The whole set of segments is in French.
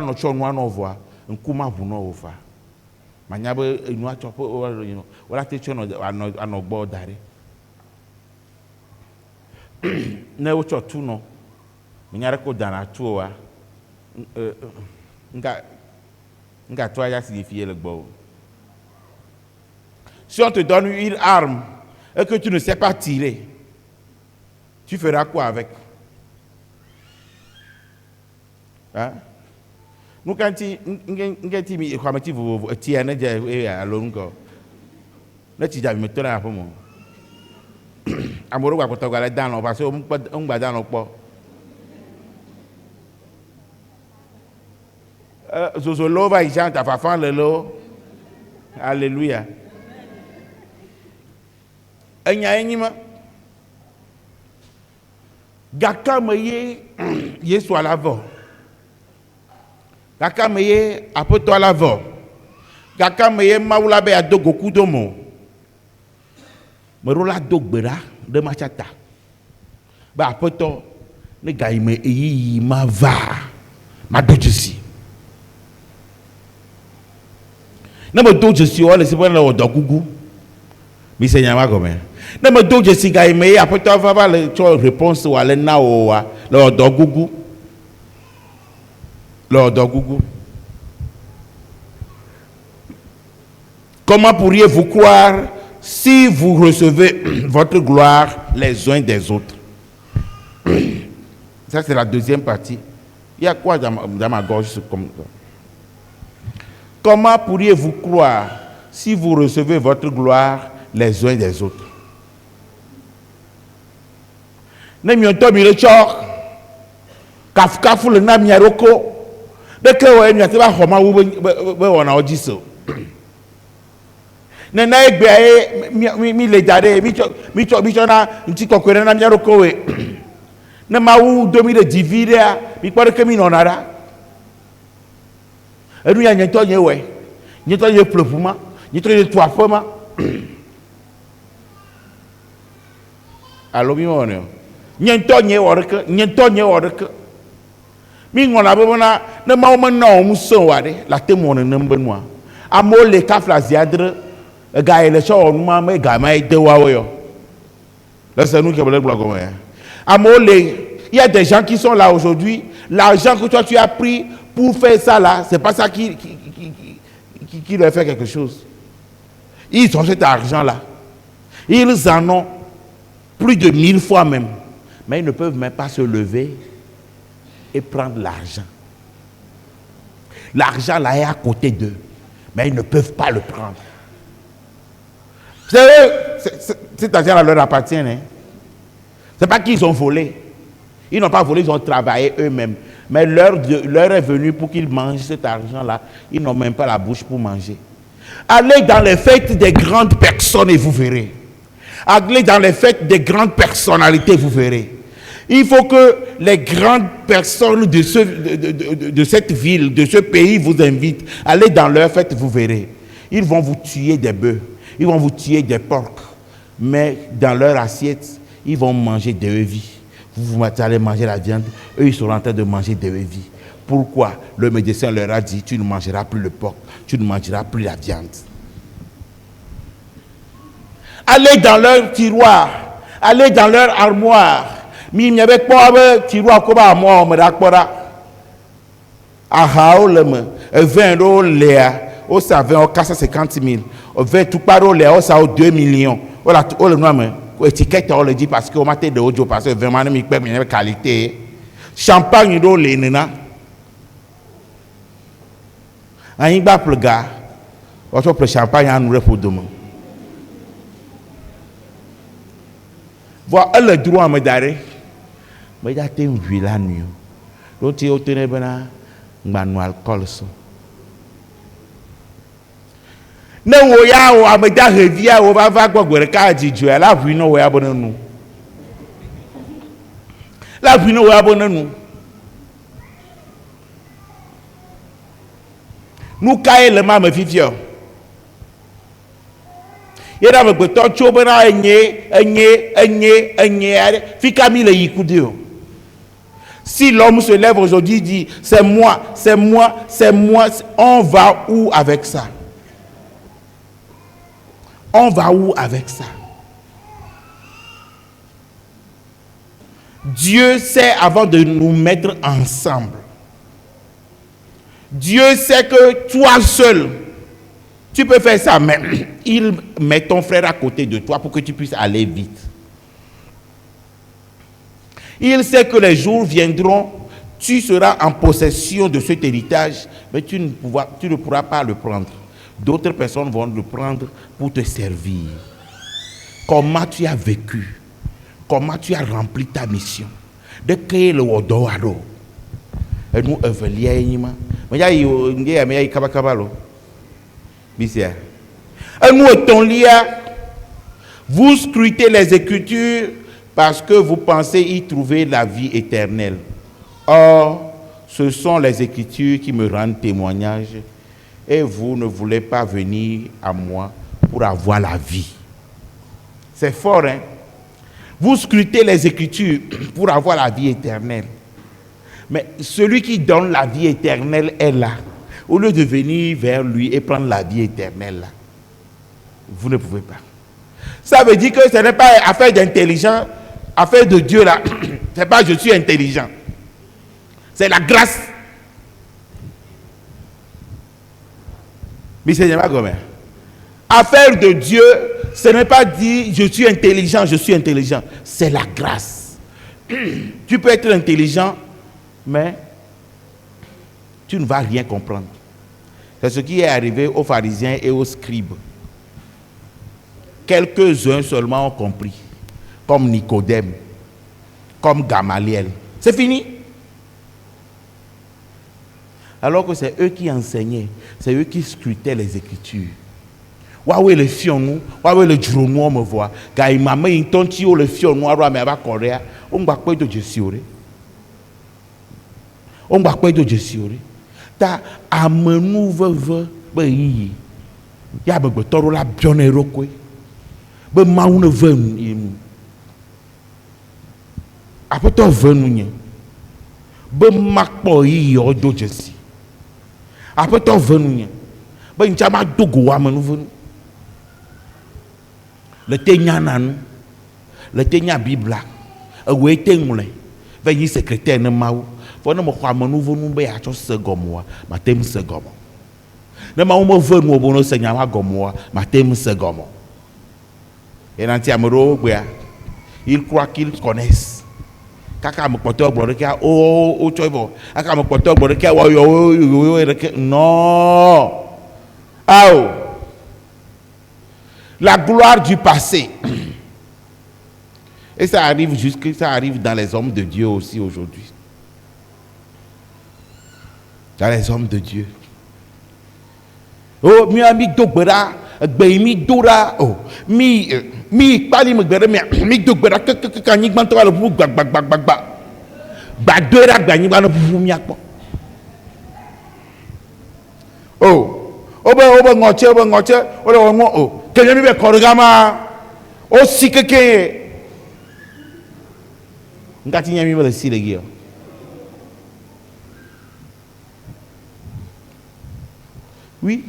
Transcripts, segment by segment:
no cho no no voa nkuma hu no ofa manya be enu achopo wala te cho no anogbo dare na wo cho tu no menya ko dana tu wa nga toi ya signifier le gbo. Si on te donne une arme et que tu ne sais pas tirer, tu feras quoi avec? Hein? Nous quand tu mi comme tu vous tiens ne je à longo. Ne tu jamais te là pour moi. Amoro wa ko to gale dan lo parce que on gba dan lo po. Zozolo va y chante à fan le lo. Alléluia. Enya enyima. Gaka meye Yesu à l'avant. Gaka meye apoto à l'avant. Gaka meye maula be adogo kudomo. Merola dogbera de machata. Ba apoto ne gaime eyi ma va. Ma dojisi. Na mo dojisi o le se bona o dogugu. Mi se nyama comme. Na mo dojisi gaime apoto va le cho réponse wa le na o wa le dogugu. Le dogugu. Comment pourriez-vous croire si vous recevez votre gloire les uns des autres? Ça, c'est la deuxième partie. Il y a quoi dans ma gorge comme ça? Comment pourriez-vous croire si vous recevez votre gloire les uns des autres? Ne m'y entend le choc. Kafu le nam yaroko. De que vous avez pas comment on a dit ça. Nena egbe mi le jare mi cho na nti kokore na miaro kowe na mawu domi de divide mi pare ke mi nonara enu ya nyeto nyewe nyeto ye plefuma nyeto ye toafoma alo mi wona nyeto nyeworeke mi ngona bobona na mawu manna mu so wade la temone nembenwa amole kafla ziadre gars les choses nous mais gars mais de waouh là c'est nous qui avons le bloc comme il y a des gens qui sont là aujourd'hui, l'argent que toi tu as pris pour faire ça là, c'est pas ça qui leur fait quelque chose. Ils ont cet argent là, ils en ont plus de 1000 fois même, mais ils ne peuvent même pas se lever et prendre l'argent. L'argent là est à côté d'eux, mais ils ne peuvent pas le prendre. Cet argent-là leur appartient. Hein? Ce n'est pas qu'ils ont volé. Ils n'ont pas volé, ils ont travaillé eux-mêmes. Mais l'heure est venue pour qu'ils mangent cet argent-là. Ils n'ont même pas la bouche pour manger. Allez dans les fêtes des grandes personnes et vous verrez. Allez dans les fêtes des grandes personnalités, vous verrez. Il faut que les grandes personnes de cette ville, de ce pays vous invitent. Allez dans leurs fêtes, vous verrez. Ils vont vous tuer des bœufs. Ils vont vous tuer des porcs, mais dans leur assiette, ils vont manger des œufs. Vous allez manger la viande, eux ils sont en train de manger des œufs. Pourquoi? Le médecin leur a dit, tu ne mangeras plus le porc, tu ne mangeras plus la viande. Allez dans leur tiroir, allez dans leur armoire. Mais il n'y avait pas de tiroir comme à moi, on me d'accord. Ah, le 20 euros, au savon, au 450 000. Au 20 tout par au léa, au ça, 2 millions. Au le nom, étiquette, on le dit parce qu'on m'a dit de audio, parce que vraiment, il y a une qualité. Champagne, il y a les nena. Un y a plus de gars. On le champagne, on nous pour demain. Voilà le droit à me donner. Mais il y a une vilaine. Donc, tu as obtenu un alcool. Ne woya o ameda revia o va gbogbo ka jiju la vu no woya bonanu la vu no woya bonanu nu kai le ma me fifio yera me gbeto cho bena enye fi kami le yikude o Si l'homme se lève aujourd'hui et dit, c'est moi, c'est moi, c'est moi, on va où avec ça? On va où avec ça? Dieu sait avant de nous mettre ensemble. Dieu sait que toi seul, tu peux faire ça, mais il met ton frère à côté de toi pour que tu puisses aller vite. Il sait que les jours viendront, tu seras en possession de cet héritage, mais tu ne pourras pas le prendre. D'autres personnes vont le prendre pour te servir. Comment tu as vécu? Comment tu as rempli ta mission? De créer le Wodoado. Et nous, vous scrutez les Écritures parce que vous pensez y trouver la vie éternelle. Or, ce sont les Écritures qui me rendent témoignage et vous ne voulez pas venir à moi pour avoir la vie. C'est fort, hein? Vous scrutez les Écritures pour avoir la vie éternelle. Mais celui qui donne la vie éternelle est là. Au lieu de venir vers lui et prendre la vie éternelle, là, vous ne pouvez pas. Ça veut dire que ce n'est pas affaire d'intelligence, affaire de Dieu là. Ce n'est pas je suis intelligent. C'est la grâce. Mais ce n'est pas comme affaire de Dieu, ce n'est pas dire je suis intelligent, je suis intelligent. C'est la grâce. Tu peux être intelligent, mais tu ne vas rien comprendre. C'est ce qui est arrivé aux pharisiens et aux scribes. Quelques-uns seulement ont compris, comme Nicodème, comme Gamaliel. C'est fini. Alors que c'est eux qui enseignaient, c'est eux qui scrutaient les Écritures. Waouh, le fion, waouh, le juronou, on me voit. Quand il m'a mis un tonti ou le fion noir, mais va courir, on va quoi de Jésus. On va quoi de Jésus. Ta amenou veuve, ben ya be toro la bionero quoi. Ben maou ne veut nous. Après toi veut nous. Ben makpo yi o do Jésus. Après toi veut nous. Ben chama dogo wa menu veut nous. Le tenya nan, le tenya Bible, ouais tengle, veille secrétaire ne maou, faut ne me croire nous venons be à chose segomoa, ma thème segomo. Ne maou me veut nous bono seigneur gomoa, ma thème segomo. Et nanti amero, ils croient qu'ils connaissent. Kaka me porteur bloqué, oh, choivo, aka me porteur bloqué, non. Ah. La gloire du passé. Et ça arrive dans les hommes de Dieu aussi aujourd'hui. Dans les hommes de Dieu. Oh, mi ami dogbera, mi dora, oh, mi pali me gbere mi dogbera que kanyi gbanto la bu gbagbagbagba. Gbadora gbanyi gbanto bu mi akpo. Oh. Oba ngoche, oh. Quelqu'un me korgama aussi que ngati nyami me si legi. Oui.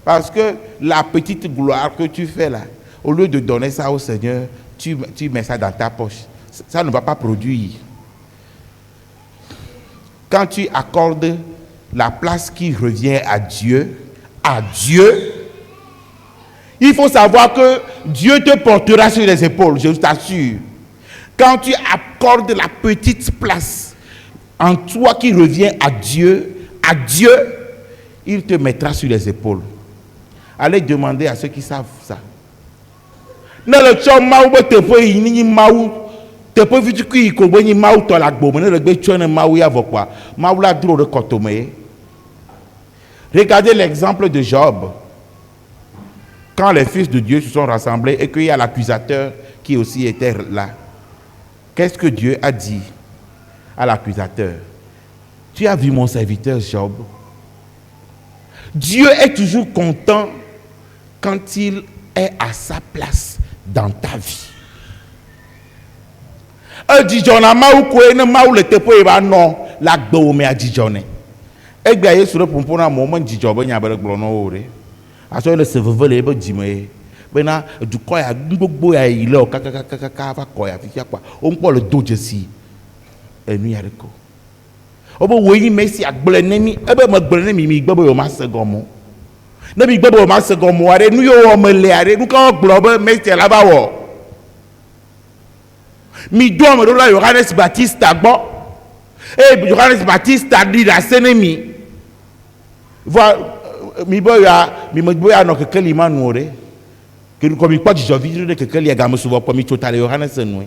Parce que la petite gloire que tu fais là, au lieu de donner ça au Seigneur, tu mets ça dans ta poche. Ça ne va pas produire. Quand tu accordes la place qui revient à Dieu, il faut savoir que Dieu te portera sur les épaules, je t'assure. Quand tu accordes la petite place en toi qui revient à Dieu, il te mettra sur les épaules. Allez demander à ceux qui savent ça. Ne le chom maou te peut ni maou te peut vite qui ko ni maou to la gbo ne le gbe chone maou ya vokwa. Maou la dro de kotome. Regardez l'exemple de Job. Quand les fils de Dieu se sont rassemblés et qu'il y a l'accusateur qui aussi était là. Qu'est-ce que Dieu a dit à l'accusateur? Tu as vu mon serviteur Job? Dieu est toujours content quand il est à sa place dans ta vie. Djijona maou koe ne maou le tepo e ba non la gbo me a djijone. E gba Yesu le pompo na mo man djijobe nya be gbo no ore. Aso le se vevele be djime. Bena du koya gbogbo ya ile o kaka va koya fi kwa. O npo le do jesi. Enu ya reko. Obo wo yi mesi agble nemi ebe mo gble nemi mi gbebo yo ma se gomo. Ne mi gbebo ma se gomo are nu yo o me le are nu ka gble be mesi la ba wo. Mi do me do la Johannes Baptiste agbo. Johannes Baptiste a dit la senemi. Voilà mi boya mi mo boya no keke li manore. Que nous comme pas de vidéo de keke li agamo souvent pour mi total Johannes nous.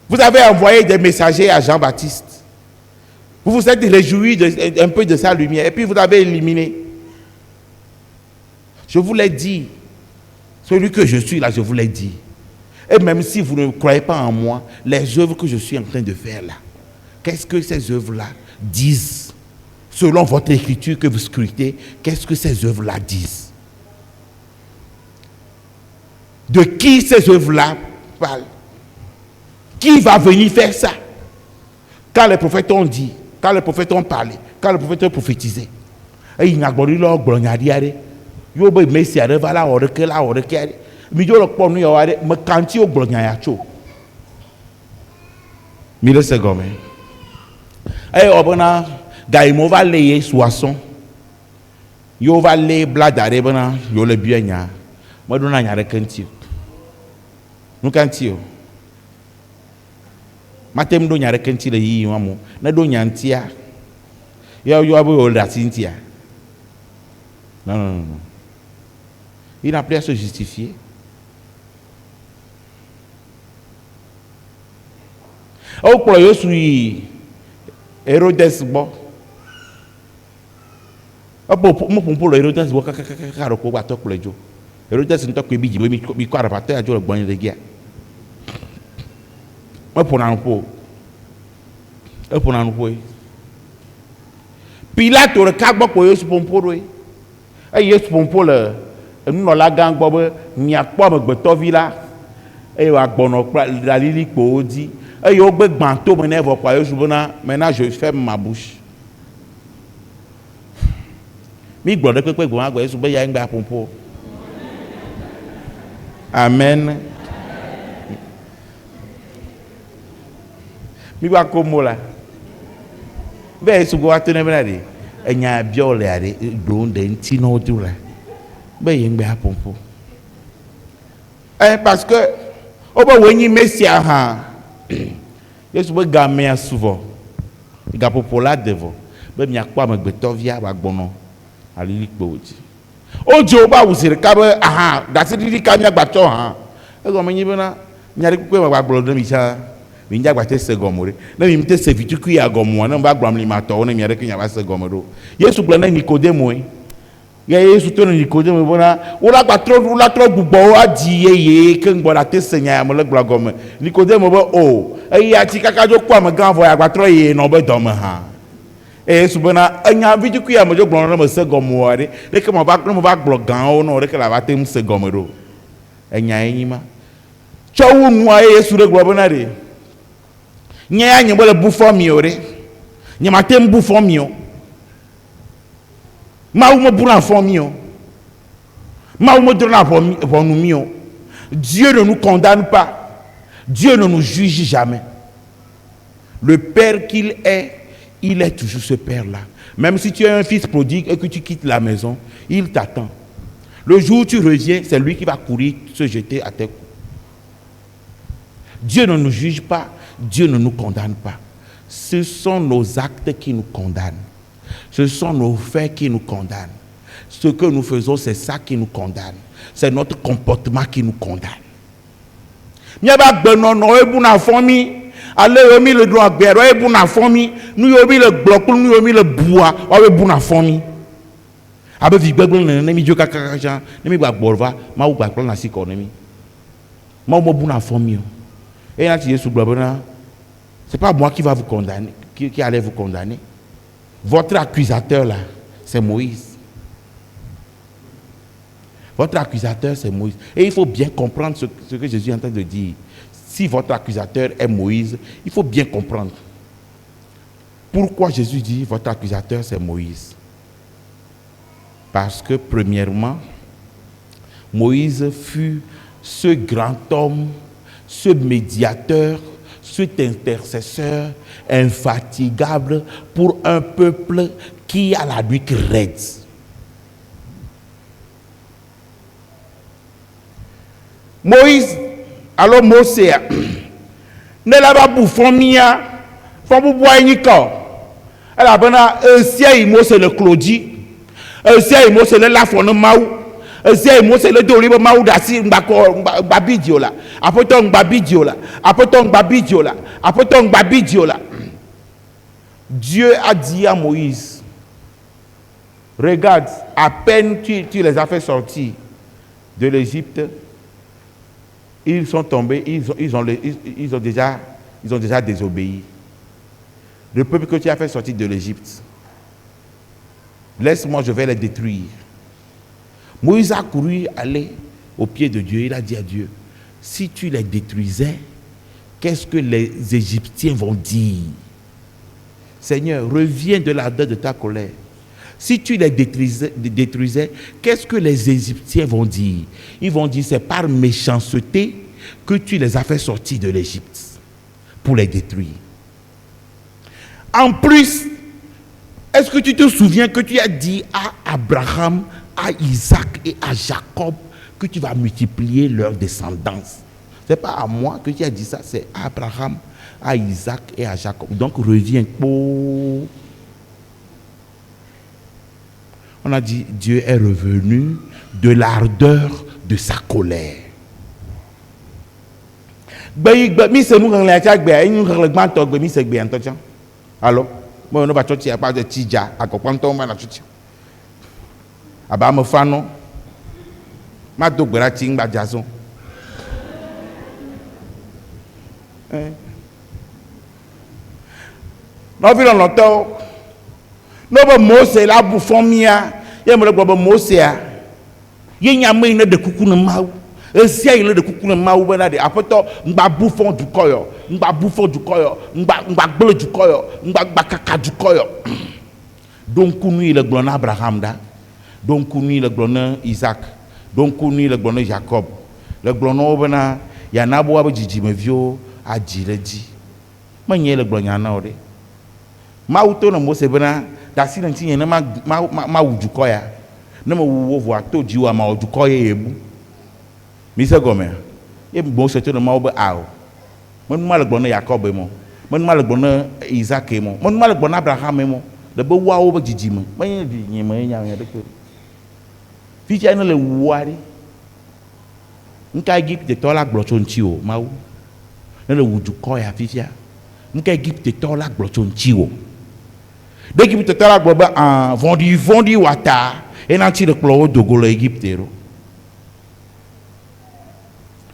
Vous avez envoyé des messagers à Jean-Baptiste. Vous vous êtes réjoui un peu de sa lumière et puis vous avez éliminé. Je vous l'ai dit. Celui que je suis là, je vous l'ai dit. Et même si vous ne croyez pas en moi, les œuvres que je suis en train de faire là, qu'est-ce que ces œuvres-là disent? Selon votre écriture que vous scrutez, qu'est-ce que ces œuvres-là disent? De qui ces œuvres-là parlent? Qui va venir faire ça? Quand les prophètes ont dit, quand les prophètes ont parlé, quand les prophètes ont prophétisé, et il n'y a pas de l'ordre. Yo be mesi are vala ore ke la ore ke mi jo lo po nu yo are me kanti o gblonya ya cho mi le se gome obona gai mo va le soisson yo va le bladare bana yo le bienya mo do na nya re kanti nu kanti o matem do nya re kanti le yi mo na do nya ntia yo abo o la tintia non. Il n'a plus à se justifier. Au pour je suis Hérodès bon. Pour le Hérodès bon car ko ba to pour le jo. Hérodès nto ko bi ji bi ko arapate ajo le gbon le gia. Mo pour na npo. E pour na npo. Pilate le ka gbo ko Yesu pomporo e. E Yesu pompolo nous la gang bobo n'y a pas me gbeto la et wa gbono la lili ko di et yo gbe gbanto me ne vo kwa yo subona maintenant je ferme ma bouche mi gbode pepe gbo agbo yesu be ya ngba pompo amen mi ba ko mola be yesu go atene brade enya biole ade do de ntino dura parce que au bout de Messia, je suis gamé souvent. Il y a pour devant. Mais il y a quoi me betovia avec bono. Ali likboji. O Joba usir kabe dasi di kanya bato E go menyi bena nyari ku ma gbagbo do mi cha. Mi nja gbate se gomore. Na mi mte se vitu ku ya gomo na ba gbam li mato na mi are kanya ba se gomoro. Yesu gbe na Nikodemo ya Yesu to Nikodemo bona ula patro ula tro gbugbo adi yeye ke ngbo la te senya ya mo le gbagome Nikodemo bo o e ya ti kaka jo kwa me gan vo ya patro ye no be do me Yesu bona anya vidu ku ya mo jo gbon na mo se gomo are le ke mo ba gblo gan o no re ke la ba te mo se gomero enya enyima chowu nu a Yesu re gbo bona re nya ya nyi bo le bu fo mi ore nya ma te mbu fo mi o Dieu ne nous condamne pas. Dieu ne nous juge jamais. Le Père qu'il est, il est toujours ce Père-là. Même si tu es un fils prodigue et que tu quittes la maison, il t'attend. Le jour où tu reviens, c'est lui qui va courir se jeter à tes coups. Dieu ne nous juge pas. Dieu ne nous condamne pas. Ce sont nos actes qui nous condamnent. Ce sont nos faits qui nous condamnent. Ce que nous faisons, c'est ça qui nous condamne. C'est notre comportement qui nous condamne. Allez, on le droit de faire, on a famille, nous avons le bloc, nous avons le bois, on a bon famille. Avec Vigbel, on a mis Dieu Kakajan, on a mis Bolva, ma ou pas prendre la économie. Ma ou bon famille. Et là, tu es sous Blabona. C'est pas moi qui va vous condamner, qui allait vous condamner. Votre accusateur là, c'est Moïse. Votre accusateur, c'est Moïse. Et il faut bien comprendre ce que Jésus est en train de dire. Si votre accusateur est Moïse, il faut bien comprendre. Pourquoi Jésus dit votre accusateur, c'est Moïse? Parce que, premièrement, Moïse fut ce grand homme, ce médiateur, cet intercesseur infatigable pour un peuple qui a la nuque raide. Moïse, alors Mose, ne l'a pas bouffon mia, faut vous boire une corps. Elle a besoin si Mose le Claudie, si Mose le lafon maou, si Mose le dolibo maou d'assi mbabidiola, apoton mbabidiola, apoton mbabidiola, apoton mbabidiola. Dieu a dit à Moïse, regarde, à peine tu les as fait sortir de l'Égypte, ils sont tombés, ils ont déjà désobéi. Le peuple que tu as fait sortir de l'Égypte, laisse-moi, je vais les détruire. Moïse a couru aller au pied de Dieu. Il a dit à Dieu, si tu les détruisais, qu'est-ce que les Égyptiens vont dire? Seigneur, reviens de l'ardeur de ta colère. Si tu les détruisais, qu'est-ce que les Égyptiens vont dire? Ils vont dire, c'est par méchanceté que tu les as fait sortir de l'Égypte pour les détruire. En plus, est-ce que tu te souviens que tu as dit à Abraham, à Isaac et à Jacob que tu vas multiplier leur descendance? Ce n'est pas à moi que tu as dit ça, c'est à Abraham, à Isaac et à Jacob. Donc reviens. On a dit, Dieu est revenu de l'ardeur de sa colère. Alors, moi, je vais te dire de Tidja, à Copanton, je vais te dire. Abama Fano, ma dogbera ting ba jason. Non, vi longtemps. Non, Mose la bouffon mia. Y'a me le bobo Mose a. Y'a me une de coucou na mau. Si il de coucou na mau bena de. Apoto mba bouffon du koyo, mba bouffon du koyo, mba bleu du koyo, mba kaka du koyo. Donc nous le glon Abraham da. Donc nous le glon Isaac. Donc nous le glon Jacob. Le glon bena ya na bo abjiji mevio a jireji. Manye le glon ya na ore. Mauto na Mose bena da si nanti na ma wujuko ya na ma wuwo ato jiwa ma wujuko ya ebu mi se gome e Mose to na ma obe awo mon ma le gbona Jacob mo mon ma le gbona Isaac mo mon ma le gbona Abraham mo de be wa obe jijima manye di nyima nya nya de ko fi ja na le wuari nka Egypt to la gblocho nti o mawu na le wujuko ya fi ja nka Egypt to la gblocho nti o. Dès qu'il te t'a la vendu wata et n'a tiré clore de golo égyptéro.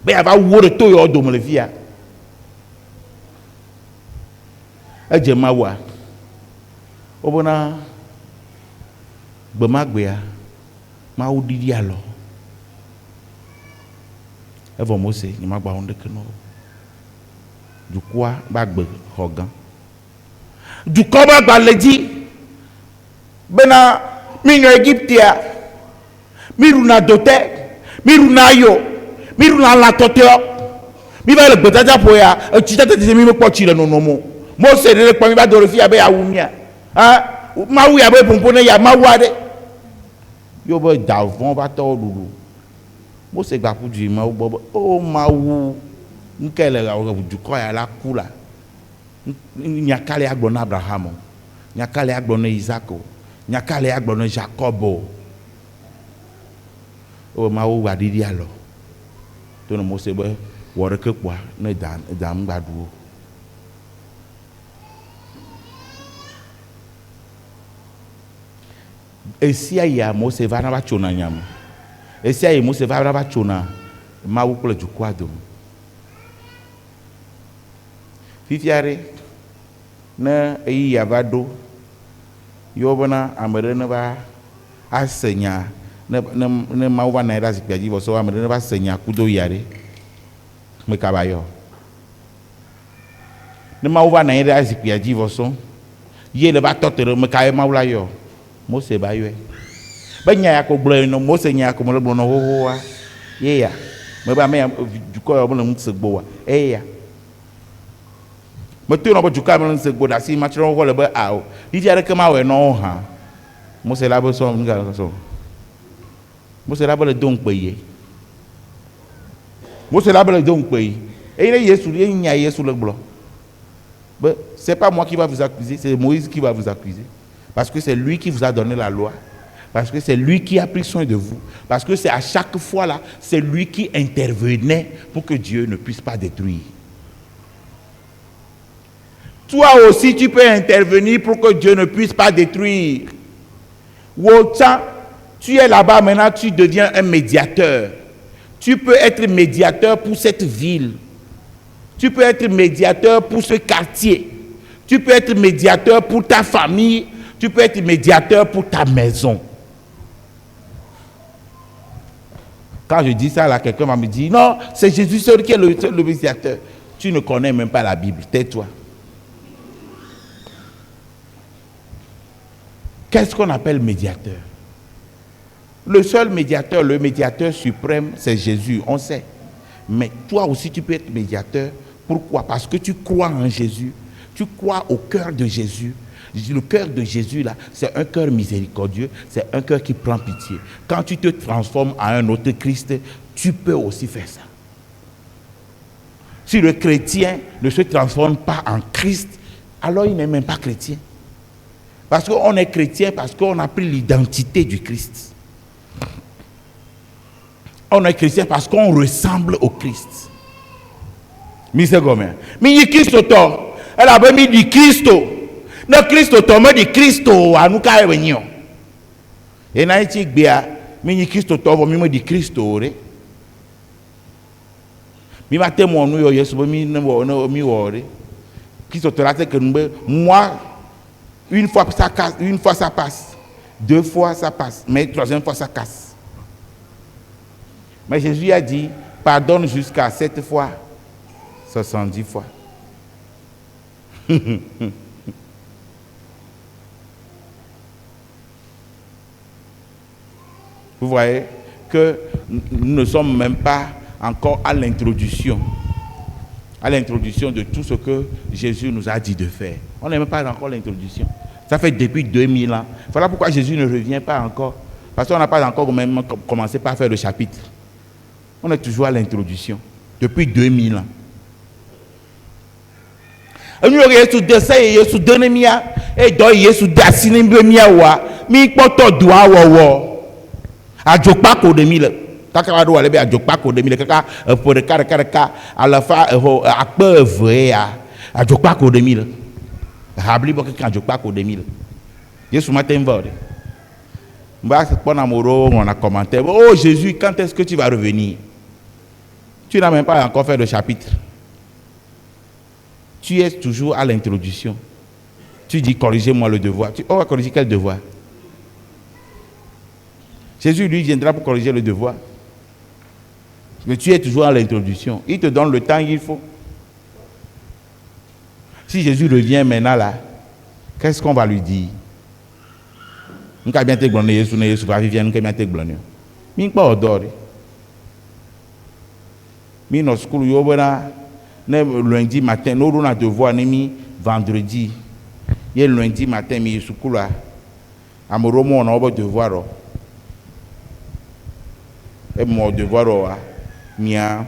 Mais il va où le toyo de me via. Et je m'awa. Obona bemagwea ma udidi alo. Et vous Mose ni ma ba onde que no. Du quoi bagbe hogan. Du combat baledi bena mino Égyptia miruna dote miruna yo miruna la toteo mi ba le gbetaja poya tita tete mi mo pochi le nonomo mo se le pa mi ba do refi abe awumia ah ma wu ya be pompone ya ma wa de yo be davon ba to lulu mo se gba puju ma wo bobo o ma wu nkele ga wo du ko ya la kula nyakale agbona Abraham nyakale agbona Isaac nyakale agbona Jacob o ma wo wadidi alo to no Mose be wore ke kwa na dam gbadu esia ya Mose va na ba chona nyam esia ya Mose va na ba chona ma wo kula jukwado fifiare na eyi yavado yobana amere na ba asenya ne mawu va na ɖe zikpia dzi vɔsɔ ame ɖe ne va se nya kudo ya ɖe me kaba yɔ ne mawu va na ɖe zikpia dzi vɔsɔ ye le va tɔ te ɖe me ka ye mawu la yɔ Mose ba yɔe be nya ya ko gblɔ no Mose nya ya ko me le gblɔ no xoxoa ye ya me ba me ya dukɔ yɔ me le ŋuse gbo wa eya me to no be dukɔ me le ŋuse gbo da si ma tsrɔ xɔ le be ao didi aɖeke ma wɔ no hã Mose la be sɔ nga sɔ Mose la be le do ŋkpe ye Mose la be le do ŋkpe ye eye ne Yesu ye nya Yesu le gblɔ be c'est pas moi qui va vous accuser c'est Moïse qui va vous accuser parce que c'est lui qui vous a donné la loi parce que c'est lui qui a pris soin de vous parce que c'est à chaque fois là c'est lui qui intervenait pour que Dieu ne puisse pas détruire. Toi aussi tu peux intervenir pour que Dieu ne puisse pas détruire. Autant tu es là-bas maintenant, tu deviens un médiateur. Tu peux être médiateur pour cette ville. Tu peux être médiateur pour ce quartier. Tu peux être médiateur pour ta famille. Tu peux être médiateur pour ta maison. Quand je dis ça, là, quelqu'un va me dire, non, c'est Jésus seul qui est le médiateur. Tu ne connais même pas la Bible. Tais-toi. Qu'est-ce qu'on appelle médiateur? Le seul médiateur, le médiateur suprême, c'est Jésus, on sait. Mais toi aussi, tu peux être médiateur. Pourquoi? Parce que tu crois en Jésus. Tu crois au cœur de Jésus. Le cœur de Jésus, là, c'est un cœur miséricordieux. C'est un cœur qui prend pitié. Quand tu te transformes en un autre Christ, tu peux aussi faire ça. Si le chrétien ne se transforme pas en Christ, alors il n'est même pas chrétien. Parce qu'on est chrétien, parce qu'on a pris l'identité du Christ. On est chrétien parce qu'on ressemble au Christ. Mais c'est comme ça. Mais il Christ autant. Elle a mis du Christ. Le Christ autant, mais du Christ à nous qu'à venir. Et n'a été bien. Mais il Christ autant, mais du Christ aurait. Mais maintenant mon nous Yesu, mais nous mi woré. Christ autant là c'est que moi une fois ça casse, une fois ça passe, deux fois ça passe, mais troisième fois ça casse. Mais Jésus a dit, pardonne jusqu'à 7 fois, 70 fois. Vous voyez que nous ne sommes même pas encore à l'introduction de tout ce que Jésus nous a dit de faire. On n'est même pas encore l'introduction. Ça fait depuis 2000 ans. Voilà pourquoi Jésus ne revient pas encore. Parce qu'on n'a pas encore même commencé par faire le chapitre. On est toujours à l'introduction. Depuis 2000 ans. Nous avons dessin et Yesu donne mia et do Yesu dasine mia wa mi poto doa wo adjokpa ko de mille kaka do ale be adjokpa ko de mille kaka pour de kaka à la fin akpe vrai adjokpa ko de mille habli bo kaka adjokpa ko de mille Yesu matin vode mba se pona moro on a commenté oh Jésus quand est-ce que tu vas revenir? Tu n'as même pas encore fait le chapitre. Tu es toujours à l'introduction. Tu dis, corrigez-moi le devoir. On va corriger quel devoir? Jésus, lui, viendra pour corriger le devoir. Mais tu es toujours à l'introduction. Il te donne le temps qu'il faut. Si Jésus revient maintenant là, qu'est-ce qu'on va lui dire? Nous avons bien été glonés, Jésus va vivre, nous avons bien été glonés. Mais pas odeur. Mais nos schools, lundi matin, nous avons un devoir vendredi. Et lundi matin, nous avons un devoir. Et mon devoir, nous avons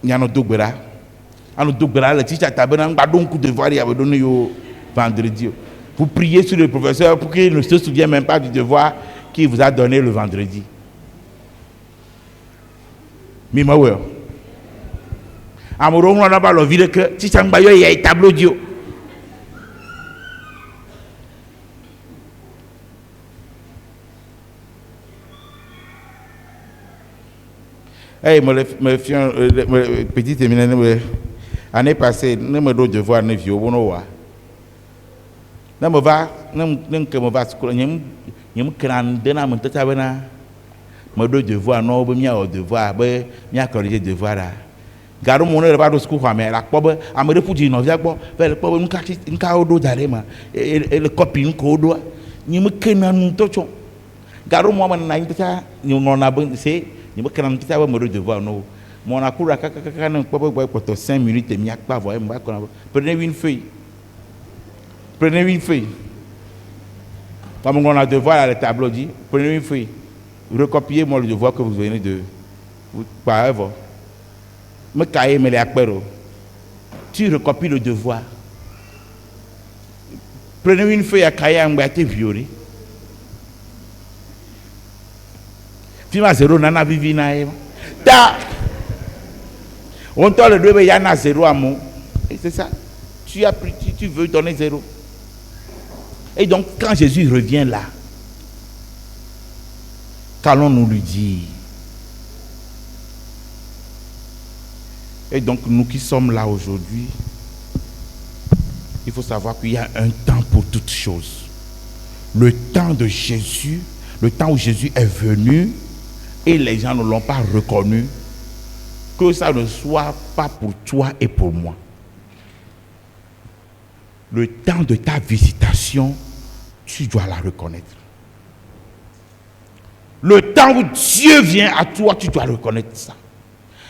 un devoir. Le teacher a donné vendredi. Vous priez sur le professeur pour qu'il ne se souvienne même pas du devoir qu'il vous a donné le vendredi. Mais moi, amoureux, on n'a pas le vide que si ça me il y a un tableau d'eau. Hey, me fiant petit terminé année passée, ne me donne devoir ne vieux bon wa. Ne me va, ne que me va Yem cran de na monte tabena. Me do devoir non be mia o devoir be mia corriger devoir là. Garo mon ne pas do school mais la pobe amere fuji no via gbo fe le pobe nka odo dare ma e le copy nko odo ni me kenan to cho garo mo man na nta ni no na be se ni me kenan nta ba me do devoir no mon akura kaka na pobe boy poto 5 minutes mi akpa voye mba ko na prenez une feuille comme on a devoir à le tableau dit prenez une feuille recopiez moi le devoir que vous venez de par œuvre. Me cahier me les apéros. Tu recopies le devoir. Prenez une feuille à cahier en été violé. Fima zéro nana vivi na ta. On t'a le deux, il y en a zéro à mon. Et c'est ça. Tu as pris, tu veux donner zéro. Et donc quand Jésus revient là, qu'allons-nous lui dire? Et donc, nous qui sommes là aujourd'hui, il faut savoir qu'il y a un temps pour toutes choses. Le temps de Jésus, le temps où Jésus est venu et les gens ne l'ont pas reconnu, que ça ne soit pas pour toi et pour moi. Le temps de ta visitation, tu dois la reconnaître. Le temps où Dieu vient à toi, tu dois reconnaître ça.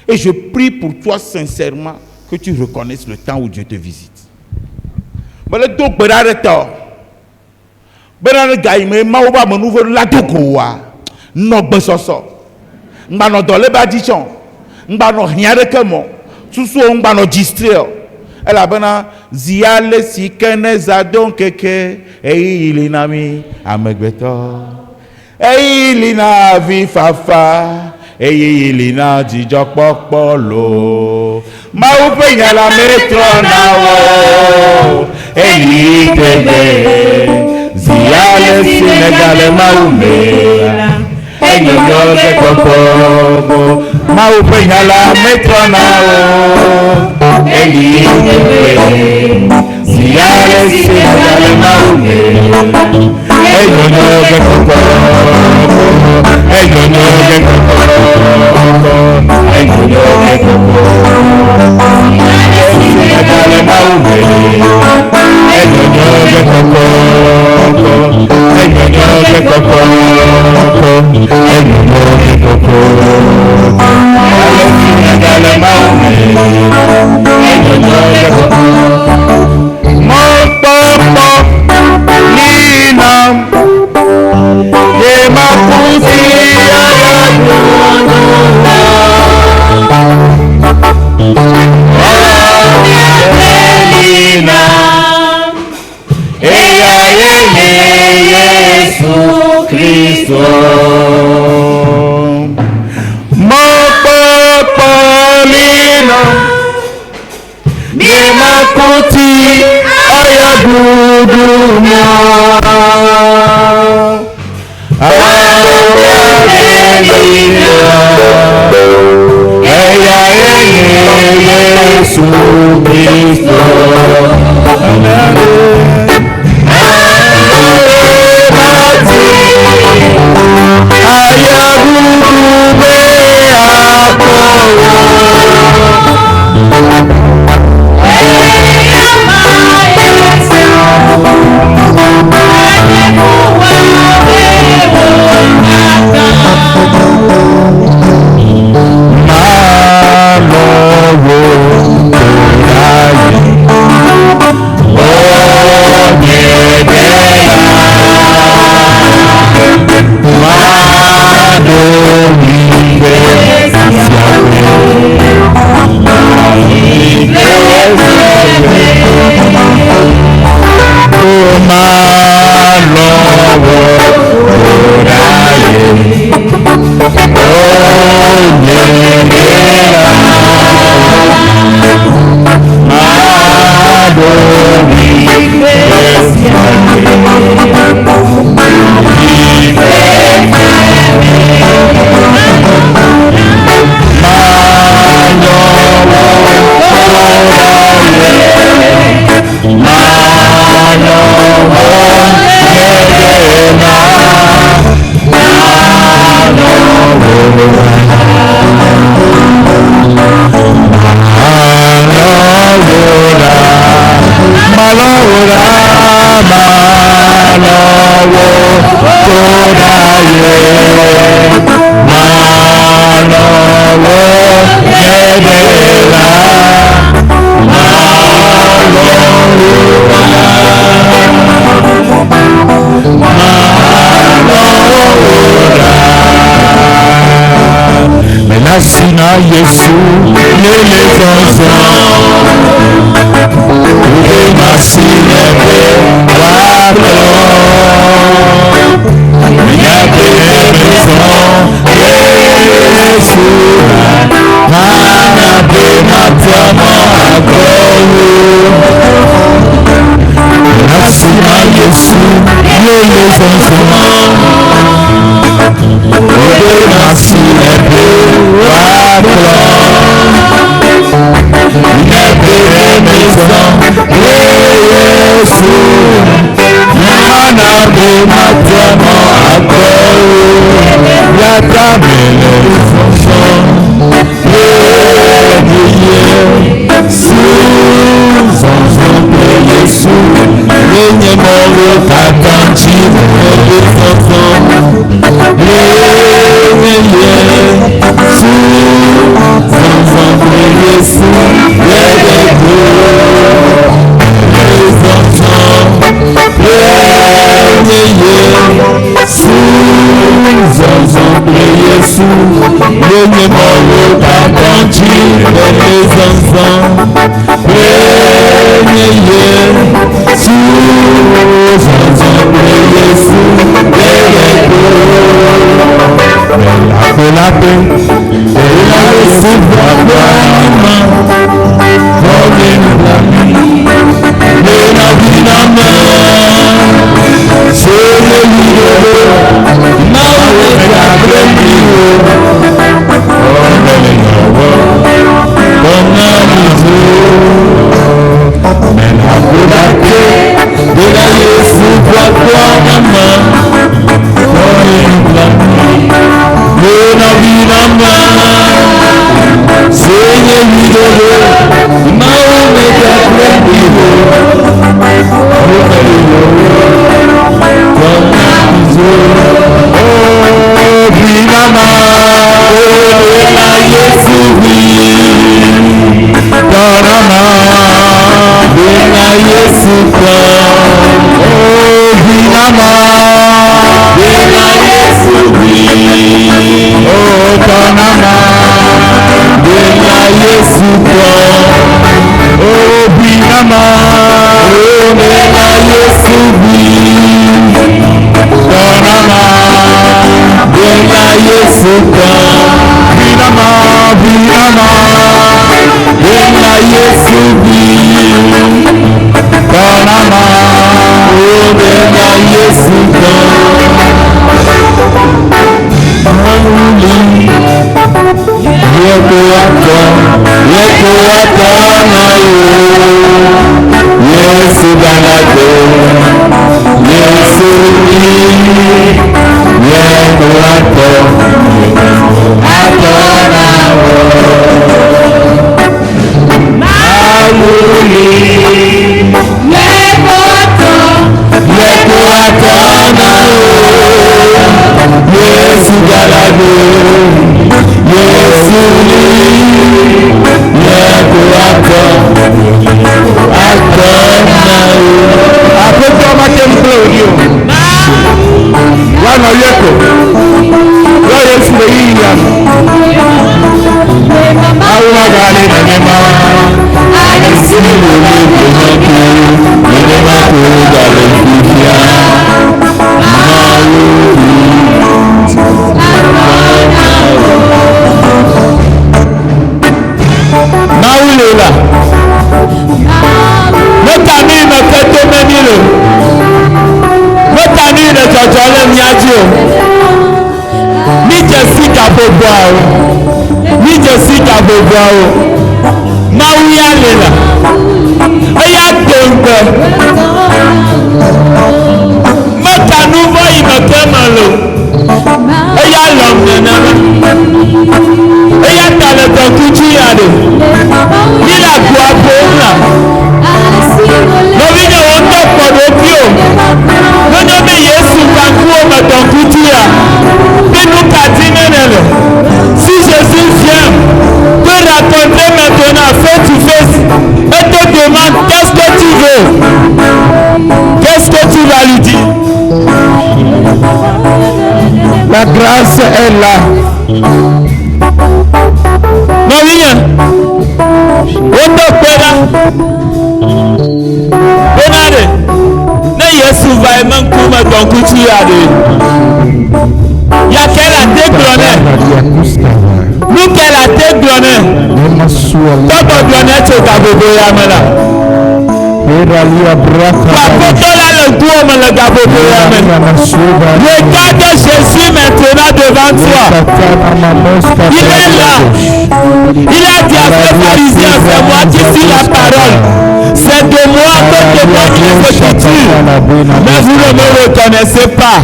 Et je prie pour toi sincèrement que tu reconnaisses le temps où Dieu te visite. Mais le dos berareta, berare gaime maoba manouveau la dokoa, no besoso, mbano dole badichon, mbano hiarekemo, susu mbano distraire. Elle a bena ziale si kene zadon keke, ilinami amegbeto, ilina vi fafa. Eye ilina jijo popolo ma o pe yan la metro na wo eyi tebe ziale Senegal ma o mera eyi loge popo ma o pe yan la metro na wo eyi tebe ziale Senegal ma o mera eyi loge popo eyi loge popo Sina Yesu lele fonson Ude masine pe waplo Minyate meson Yesu Mana be matamo agoru Sina Yesu lele fonson Ude masine pe waplo Minyate meson Yesu Mana be matamo agoru Yata mele fonson Yesu Yenye moro katanchi Ebe fonson Yesu Yede go Yesu Yenye moro katanchi Ebe fonson Ila guapo na. Lovina wondo kwa dokio. veut. Qu'est-ce que tu vas lui dire? La grâce est là. Non, viens. Benade. Ne Yesu va même comme ton coutu à deux. Il y a qu'elle a déglonné. Nous qu'elle a déglonné. Toto glonné tu t'as bobo ya mela. Papotola le goût me le gabobo ya mela. Regarde Jésus maintenant devant toi. Il est là. Il a dit à ses pharisiens, c'est moi qui suis la parole. C'est de moi que témoigne les Écritures. Mais vous ne me reconnaissez pas.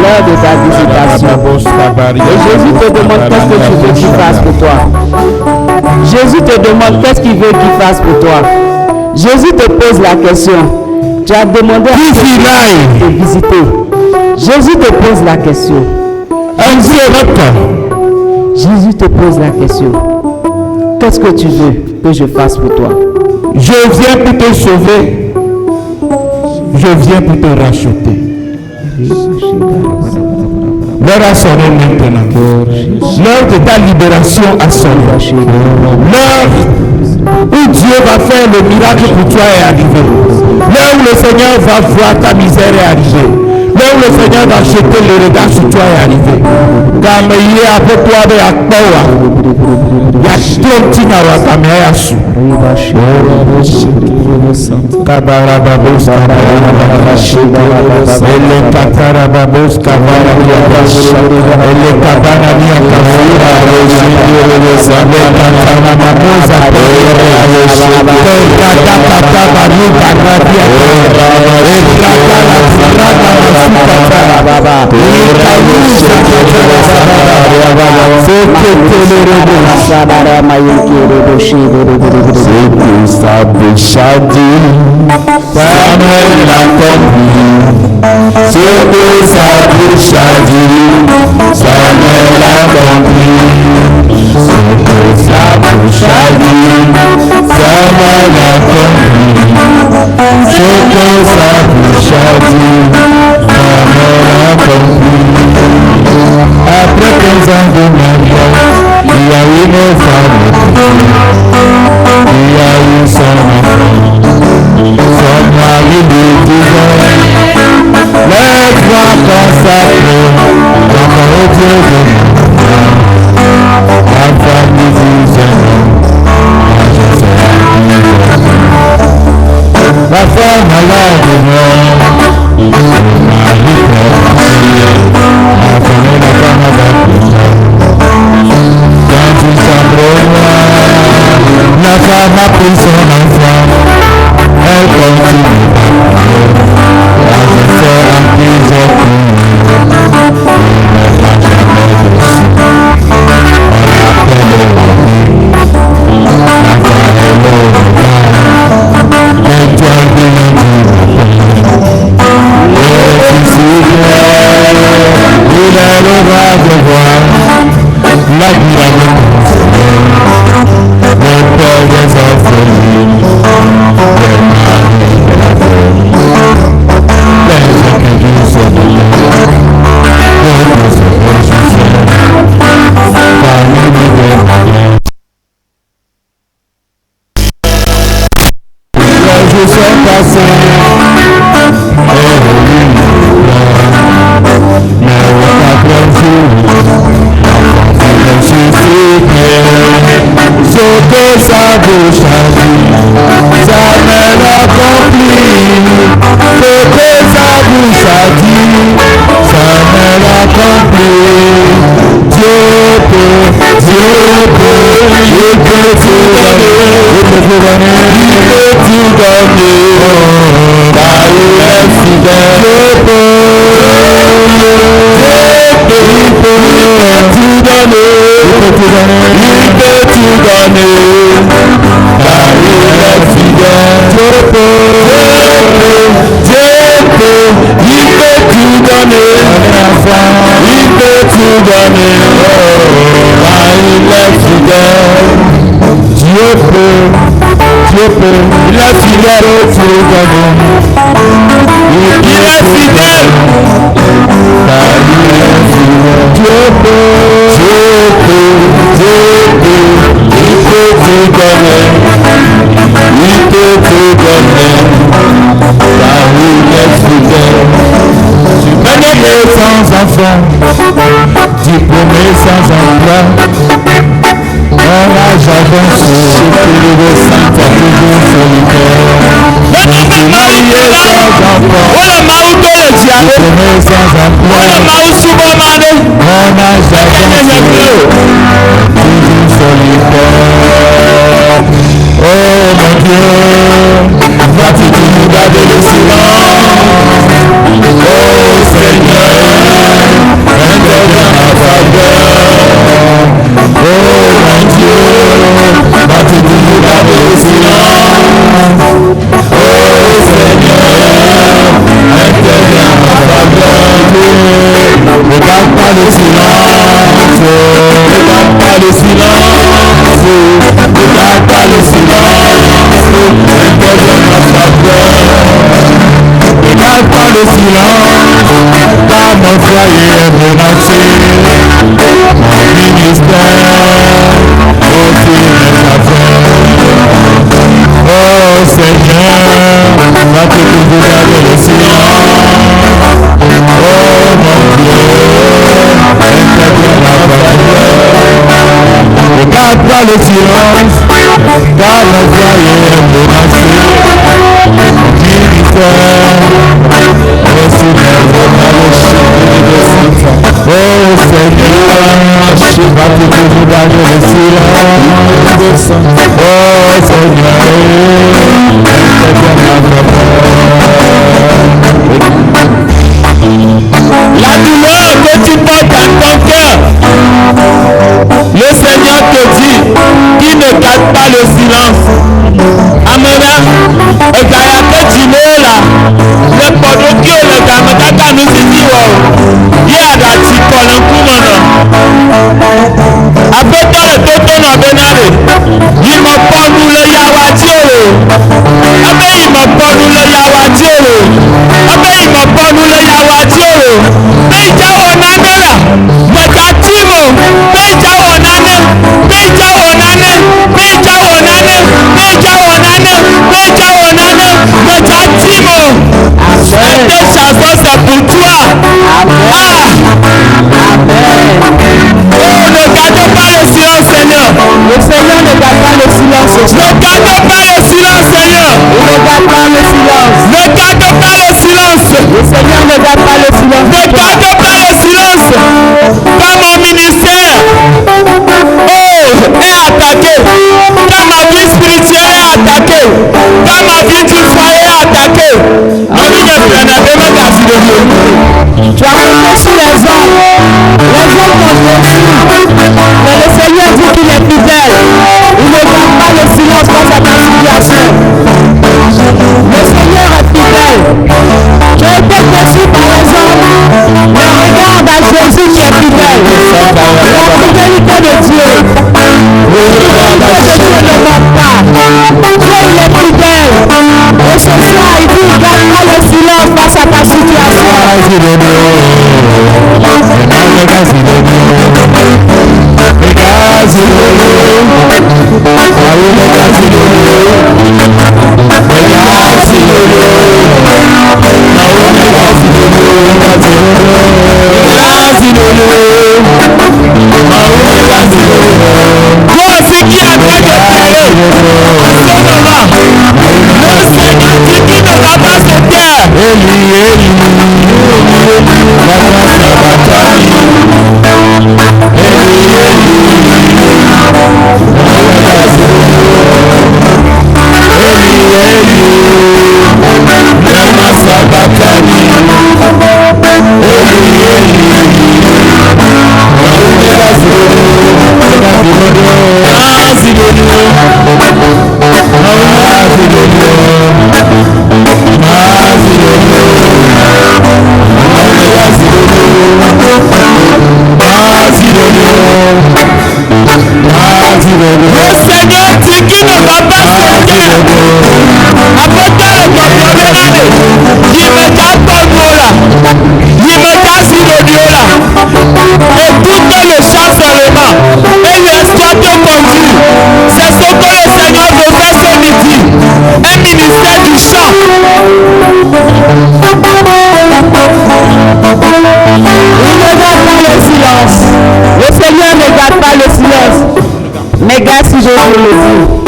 Lors de ta visitation, et Jésus te demande qu'est-ce que tu veux qu'il fasse pour toi. Jésus te demande qu'est-ce qu'il veut qu'il fasse pour toi. Jésus te pose la question. Tu as demandé à Jésus de visiter. Jésus te pose la question. Jésus te pose la question. Qu'est-ce que tu veux que je fasse pour toi? Je viens pour te sauver. Je viens pour te racheter. L'heure a sonné maintenant. L'heure de ta libération a sonné. L'heure où Dieu va faire le miracle pour toi est arrivée. L'heure où le Seigneur va voir ta misère est arrivée. L'heure où le Seigneur va jeter le regard sur toi est arrivé. Car il est avec toi avec Akbawa. Il y a trop de temps à la caméra. Kabarababos Kabarababos Ele Katarababos Kabarababos Ele Kabarabia Kafura Ele Katarababos Samuel l'a compris, c'est que sa bouche a dit. Samuel l'a compris, c'est que sa bouche a dit. Samuel l'a compris, c'est que sa bouche a dit. Samuel l'a compris. Après 15 ans de mariage, il y a eu une femme, il y a eu son enfant. Son mari lui disait, laisse-moi consacrer encore au Dieu de mon la femme lui disait, moi je serai la femme malade de mort, le mari fait prier, la femme et la femme avec le sang. Dans une chambre noire, la femme a pris son enfant. Elle continue à je sais à qui j'ai cru. Il ne l'a jamais dessus. On l'appelle le roi. La voix est le regard. Et toi bien dit et ici il est le roi de voir. La vie a le consolé. Le père des orphelins. peut tout donner, car il est fidèle. Dieu peut, il peut tout donner, il peut tout donner, car il est fidèle. Dieu peut, il est fidèle au tout donner. Il est fidèle, car il est fidèle. Dieu peut, il peut tout donner, il peut tout donner, car il est fidèle. Diplômé sans enfant, diplômé sans emploi, on a jamais su ce que le saint a toujours solitaire. Marié sans enfant, diplômé sans emploi, on a jamais su toujours solitaire. Oh mon Dieu, vas-tu toujours garder le silence? Oh Seigneur, interviens en faveur. Oh mon Dieu, vas-tu toujours garder le silence? Oh Seigneur, interviens en faveur. Ne garde pas le silence, ne garde pas le silence, ne garde pas le silence, interviens en faveur. Ne garde pas le silence, car mon foyer est menacé, mon ministère aussi mes affaires. Oh Seigneur, vas-tu toujours garder le silence? Oh mon Dieu, interviens en faveur. Ne garde pas le silence, car mon foyer est menacé, mon ministère aussi mes affaires. Oh Seigneur, vas-tu toujours garder le silence? Oh Seigneur, la douleur que tu portes dans ton cœur, le Seigneur te dit qu'il ne garde pas le silence. Amen. Et quand il y a que tu là, le poteau qui est le gamin, quand nous dit, il y a des petits collants pour moi. Après, dans le tonton à Benare, il m'a pas Seigneur dit qu'il ne va pas se dire. Après le campionnat, il me casse ton mot là. Il me casse l'audio là. Écoute le chant seulement. Et laisse-toi te conduire. C'est ce que le Seigneur veut faire ce midi. Un ministère du chant. Il ne garde pas le silence. Le Seigneur ne garde pas le silence. Mais regarde si je vous le dis.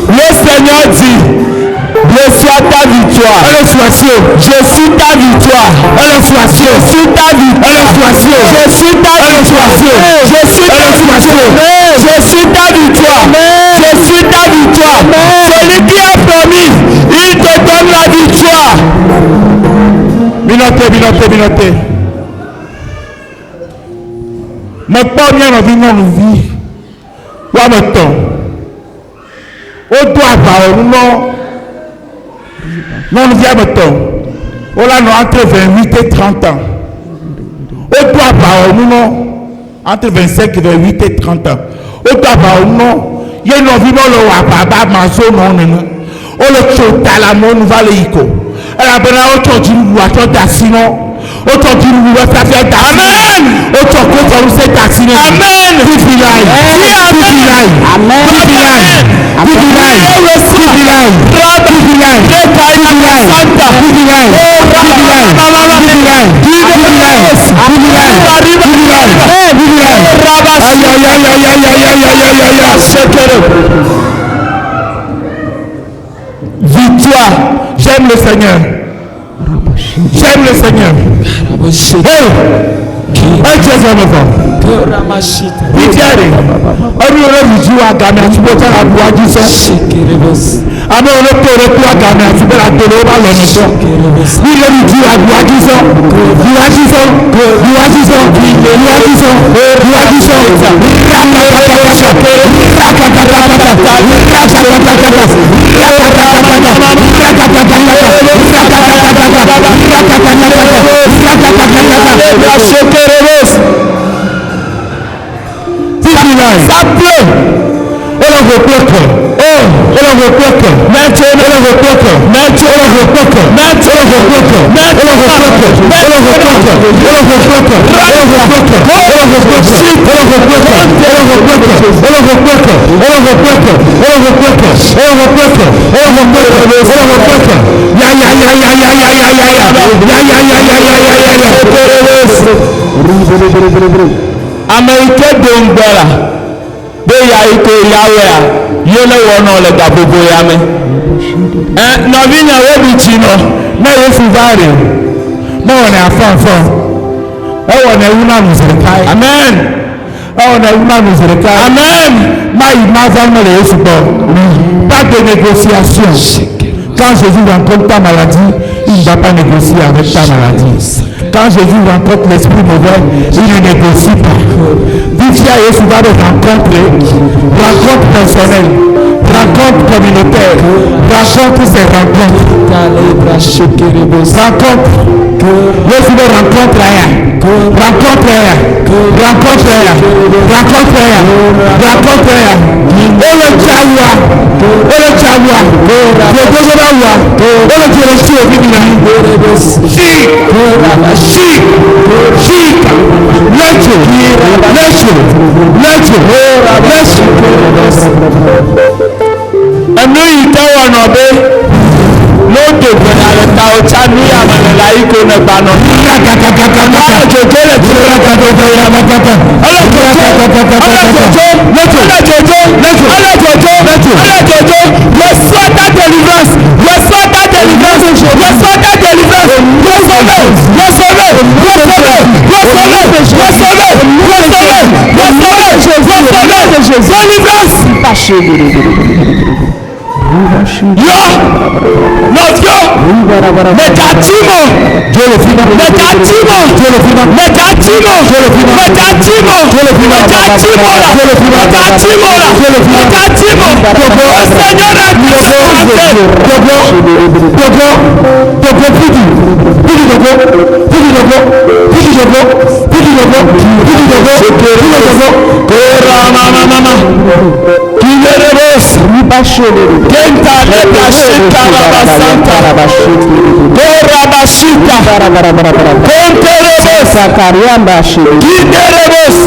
Le Seigneur dit, blessé ta victoire. Je suis ta victoire. Je suis ta victoire. Je suis ta victoire. Je suis ta victoire. Je suis ta victoire. Je suis ta victoire. Celui qui a promis, il te donne la victoire. Minoté. Mon premier vie, mon vie. Ou à mon temps. Au doigt non, nous viens maintenant. On a entre 28 et 30 ans. On doit par non, entre 25 et 28 et 30 ans. On doit par non, il y a une vie, on a pas maso non, on le chota la mon va le iko. Elle a bien autre du boisson d'assino. Autre du boisson d'assino. Amen. Autre que ça nous c'est d'assino. Amen. Vivilaï. Vivilaï. Amen. Vivilaï. Vivilaï. Vivilaï. Vivilaï. Vivilaï. Santa. Vivilaï. Vivilaï. Vivilaï. Vivilaï. Vivilaï. Victoire. J'aime le Seigneur. J'aime le Seigneur. Hey! Hey, Jésus, mon enfant. Victoire. On lui aurait dit à Gamé, tu peux faire la boîte du sang. Amen, on peut retourner à Gamé, tu peux la télé, on va l'homme. Il lui dit à boîte du sang. Boîte du sang. Boîte du sang. Boîte du sang. Boîte du sang. Ça pleut. On a vos blocs. Oh, on a vos blocs. Maintenant, on a vos blocs. Maintenant, on a vos blocs. Maintenant, on a vos blocs. Maintenant, on a vos blocs. On a vos blocs. On a vos blocs. On a vos blocs. On a vos blocs. On a vos blocs. On a vos blocs. On a vos blocs. On a vos blocs. On a vos blocs. On a vos blocs. On a vos blocs. On a vos blocs. Ya ya ya ya ya ya ya ya ya. Ya ya ya ya ya ya ya ya. Américain Dongbela. Be ya iko yawe a yele wono le gabobo ya me no binya we bi chino na yesu vare mo wona afanfo e wona ewuna nuzirkai amen e wona ewuna nuzirkai amen mai maza mo le yesu bo pas de négociation quand Jésus rencontre ta maladie il ne va pas négocier avec ta maladie. Quand Jésus rencontre l'esprit mauvais, il ne négocie pas. Vicia Yesu va de rencontre personnelle, rencontre communautaire, rencontre ses rencontres. Rencontre. Yesu va rencontre rien. Rencontre rien. Rencontre rien. Rencontre rien. Rencontre rien. Ole Jawa. Ole Jawa. Yegogorawa. Ole Jerosi Obibina. Chica, leche, ẹnu ìtẹ́wọ̀ náà bẹ́ lóde ìpínlẹ̀ àlẹ́ta ọ̀chá ní àmàlẹ́lá ikú nípa náà.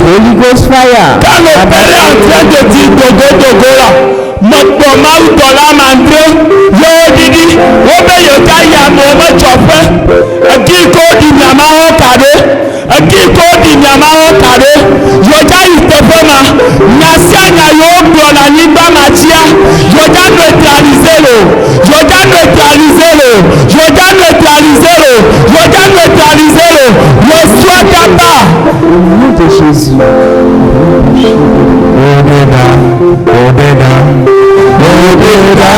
Holy Ghost fire. Quand le Père est en train de dire Togo là, notre mal dans la mandre, yo didi, obe yo kaya mo chofe, aki ko di nyama o kade, aki ko di nyama o kade, yo ja itefema, nasi anya yo gbona nígbà matia, yo ja neutraliser lo, yo ja neutraliser lo, yo ja neutraliser lo, yo ja neutraliser lo, yo sois capable. Au nom de Jésus. Obeda, Obeda, Obeda,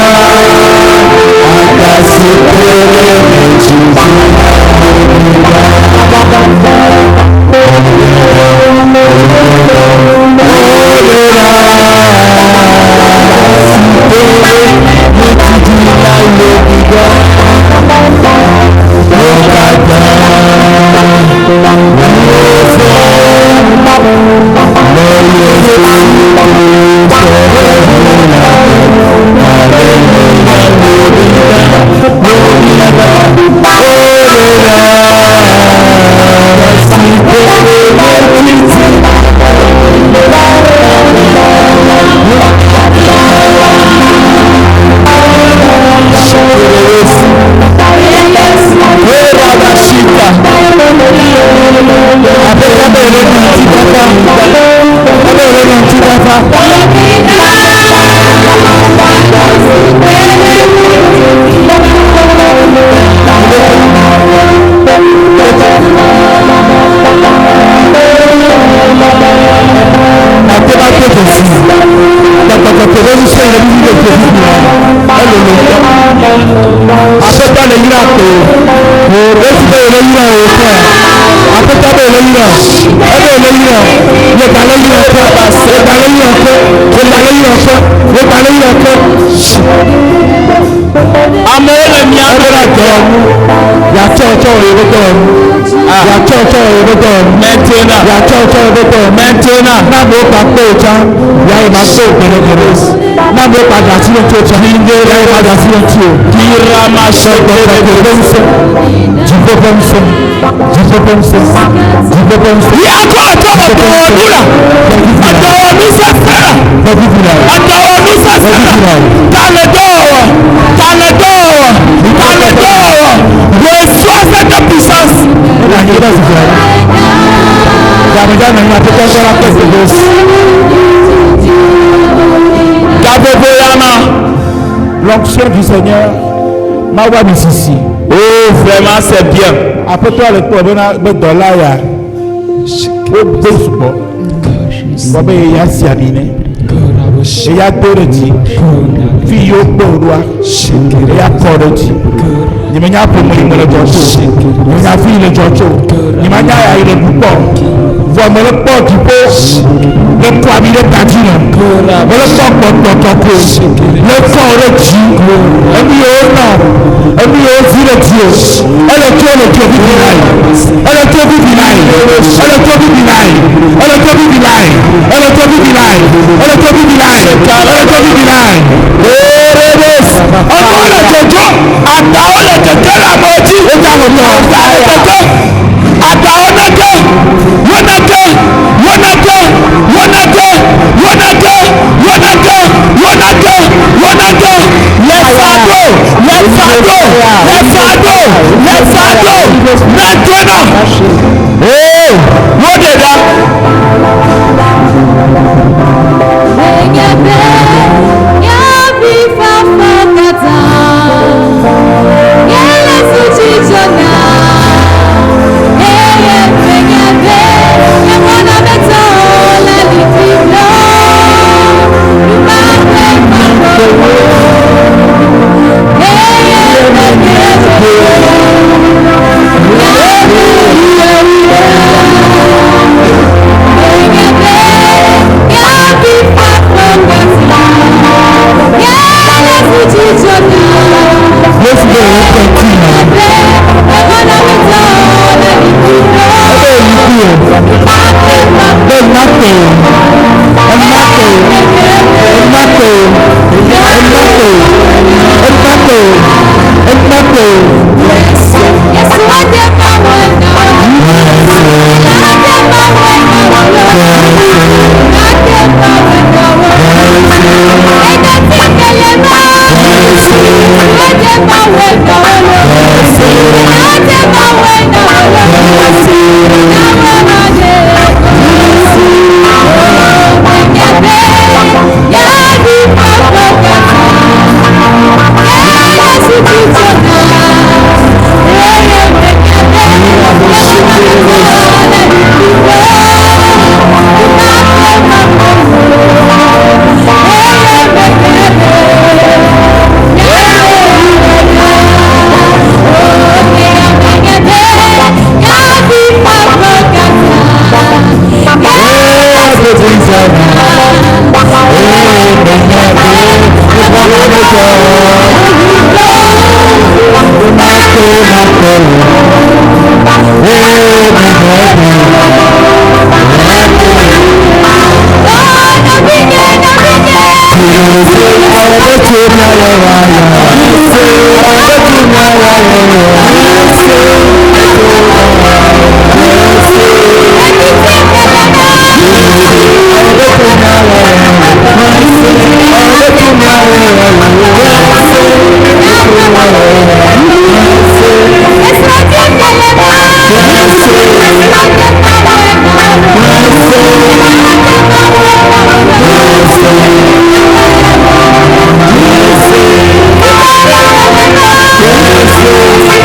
L'onction du Seigneur m'a ici. Oh, vraiment, c'est bien. Après toi, le problème de dollar, il y a siaminé. Il y a Doroti. Puis il y a Bordois. Il y a Coroti. Il y a pour moi le Jocho. Il y a fille le Jocho. Il y a le Boupo. Voilà le port du pot. Le poids de Tadina. Le port de Topo. Le corps de Dieu. Et puis au nom. Et puis au Dieu de Dieu. Et le Dieu de Dieu Binaï. Et le Dieu Binaï. Et le Dieu Binaï. Et le Dieu Binaï. Et le Dieu Binaï. Et le Dieu Binaï. Et le Dieu Binaï. Encore le Jojo. Attends le Jojo la maudit. Et dans le nom.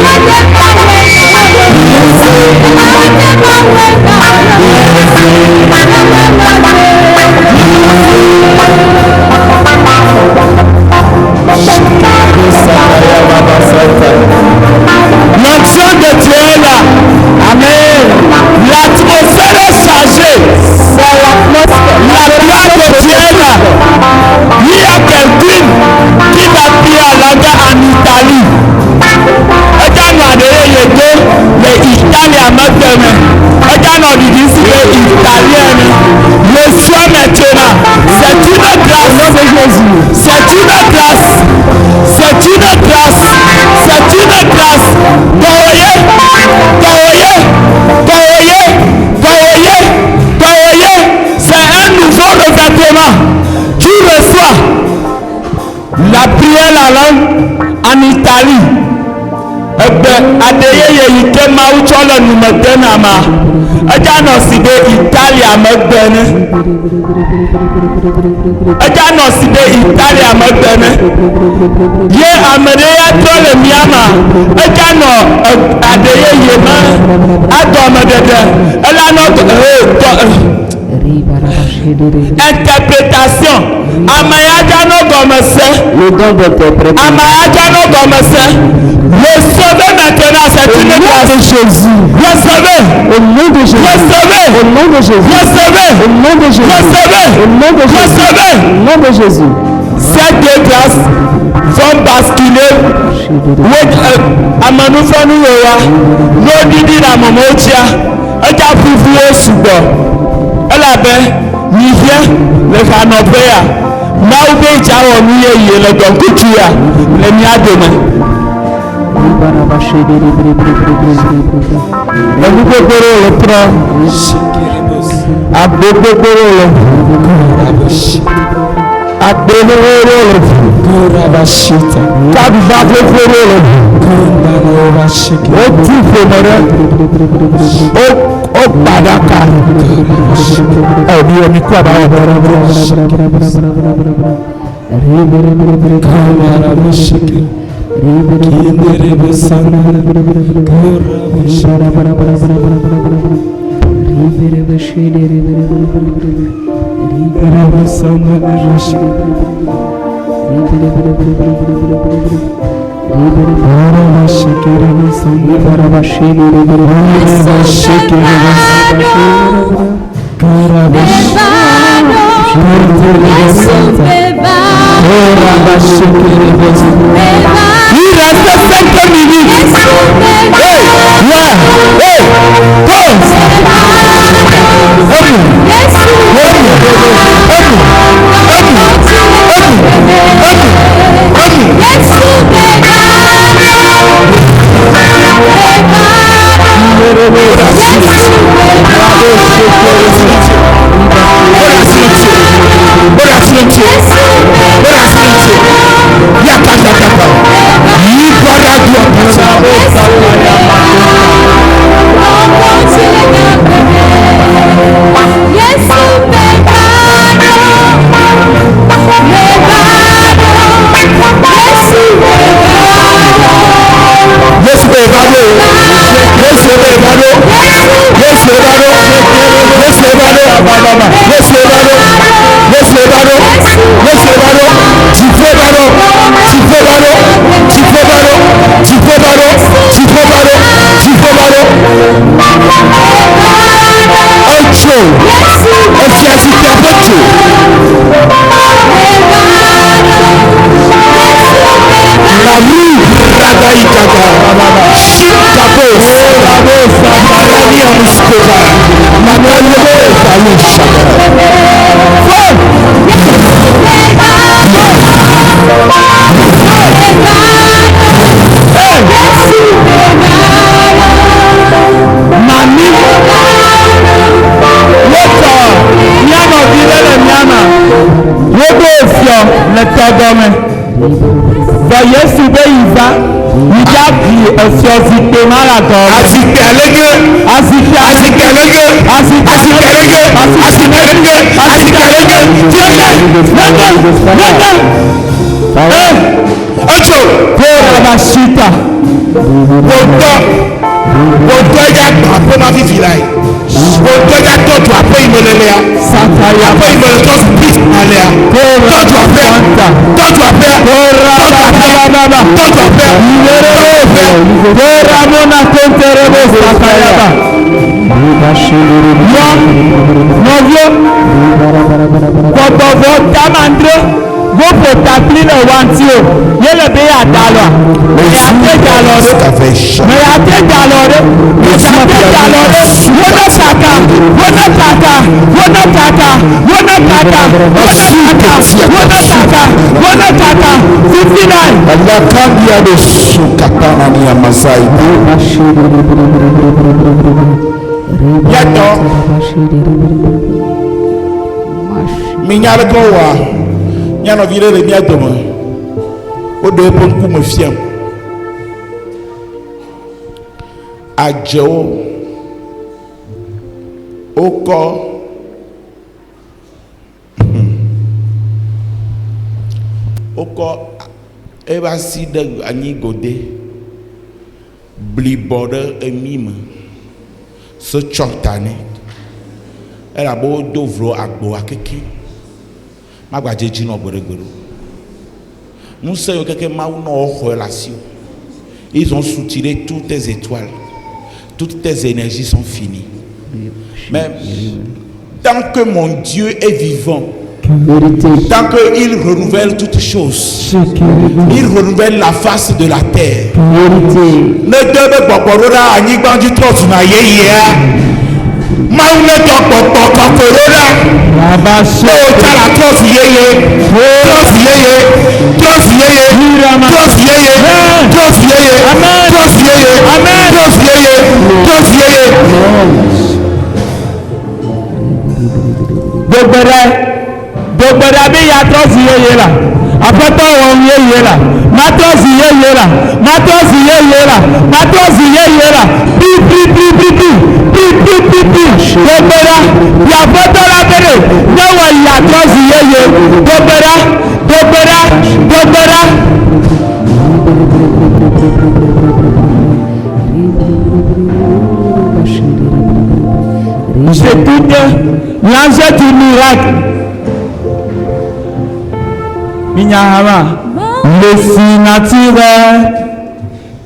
Yes. C'est une grâce. C'est une grâce. C'est une grâce. C'est un nouveau revêtement. Tu reçois la prière la langue en Italie. Adeyeye yike ma utsɔ le nume de na ma edza nɔ si ɖe Italia megbe ne ye ame ɖe ya trɔ le miama edza nɔ adeyeye me adɔmeɖeɖe ela nɔ interprétation ame ya dza nɔ gɔme se ame ya dza nɔ gɔme se. Recevez maintenant cette une grâce de Jésus. Recevez. Au nom de Jésus. Recevez. Au nom de Jésus. Recevez. Au nom de Jésus. Recevez. Au nom de Jésus. Recevez. Au nom de Jésus. Ces deux grâces vont basculer. Amanufanu yowa. L'odidi la momotia. Eja fufu osubo. Elabe. Nihie le kanopea. Maube jawo miye le donkutuya. Le miadome. Abubakar le prend. Abubakar le Il reste 5 minutes. Yesu be yiva yija bi efiozikpe malaga azikpe alege azikpe alege azikpe alege azikpe alege azikpe alege tiẹlẹ lẹgbẹ ọjọ bẹẹ ma ṣita wòtọ ẹja àpò ma fi fìlà yìí wòtọ ẹja tọjú àpò ìmọlẹlẹya àpò ìmọlẹ tọjú bíi ìmọlẹya tọjú àpẹ tọjú àpẹ tọjú àpẹ ìwéra mọna tẹntẹrẹ bó sàkàyàbà nọvió bọbọbọ tamandre gbogbo takili le wanti o yele be ya dalọ mẹ ya te dalọ de mẹ ya te dalọ de mẹ ya te dalọ de wọnà kaka wọnà kaka wọnà kaka wọnà kaka wọnà kaka wọnà kaka wọnà Tata, 59. La candia de Sukapana ni ya Masai. Bientôt. Mignal Goa. Nyano vire le bientôt. Au deux pour me fier. Adjo. Oko. Oko. Eva si de Annie Godet. Bliborde et mime. Ce chortane. Elle a beau d'ouvrir à boire quelqu'un. Ma guadji no boregoro. Nous savons que quelqu'un m'a une relation. Ils ont soutiré toutes tes étoiles. Toutes tes énergies sont finies. Mais tant que mon Dieu est vivant, tant qu'il renouvelle toutes choses, il renouvelle la face de la terre. Ne devez pas à Nigban du trot na yéya. Maouné Tokpokpo Kakorona. Oh, t'as la trot yéye. Trot yéye. Trot yéye. Trot yéye. Trot yéye. Amen. Trot yéye. Amen. Trot yéye. Trot yéye. Dogbera bi ya trot yéye là. Apọ́tọ̀ wọn yéye là. Matrọ́sì yéye là. Matrọ́sì yéye là. Matrọ́sì yéye là. Bí. Dogbera. Yàfọ́tọ̀ lábẹ́rẹ́. Yẹ́wọ̀ ìyàtrọ́sì yéye. Dogbera. C'est tout l'enjeu du miracle. Minyahama. Le si naturel.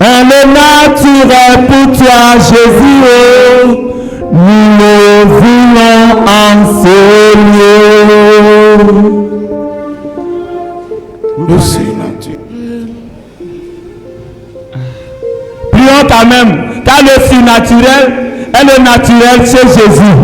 Le naturel pour toi, Jésus. Nous le voulons enseigner. Le si naturel. Prions quand même. Car le si naturel est le naturel, c'est Jésus.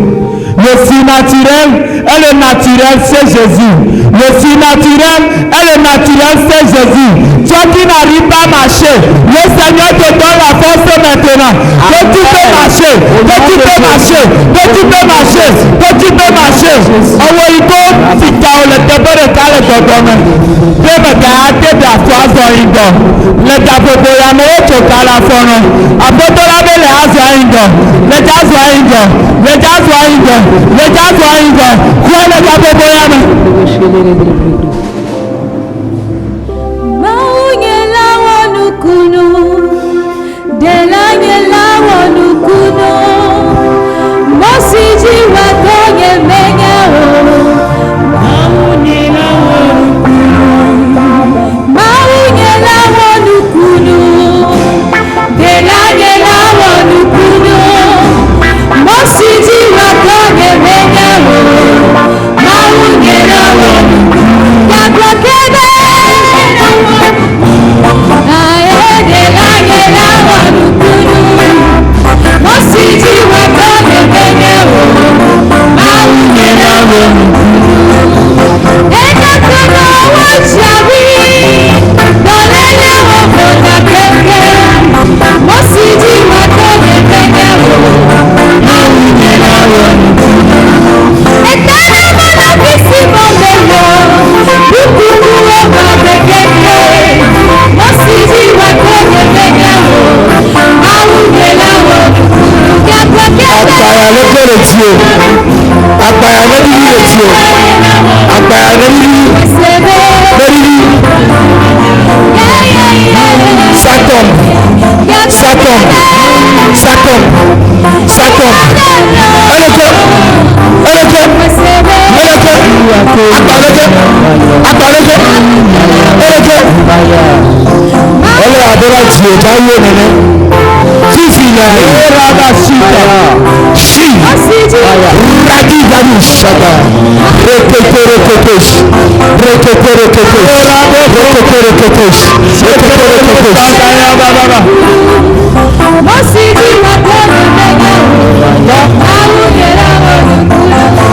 Le surnaturel est le naturel, c'est Jésus. Le surnaturel est le naturel, c'est Jésus. Toi qui n'arrives pas à marcher, le Seigneur te donne la force maintenant. Que tu peux marcher, que tu peux marcher, que tu peux marcher, que tu peux marcher. Envoyez-toi, si tu as le temple de Kale Dodome. Dieu me garde de la foi d'Oïdo. Le tapeau de la mort, tu as la forme. Après tout, la belle est à Zoïdo. Le jazz Zoïdo. Le jazz Zoïdo. Le jazz Zoïdo. Quoi le tapeau de la mort? Maunyela wanukuno, delanyela wanukuno, mosiji wakonye menyao. Maunyela wanukuno, delanyela wanukuno, mosiji wakonye menyao. Maunyela wanukuno, yakwakede.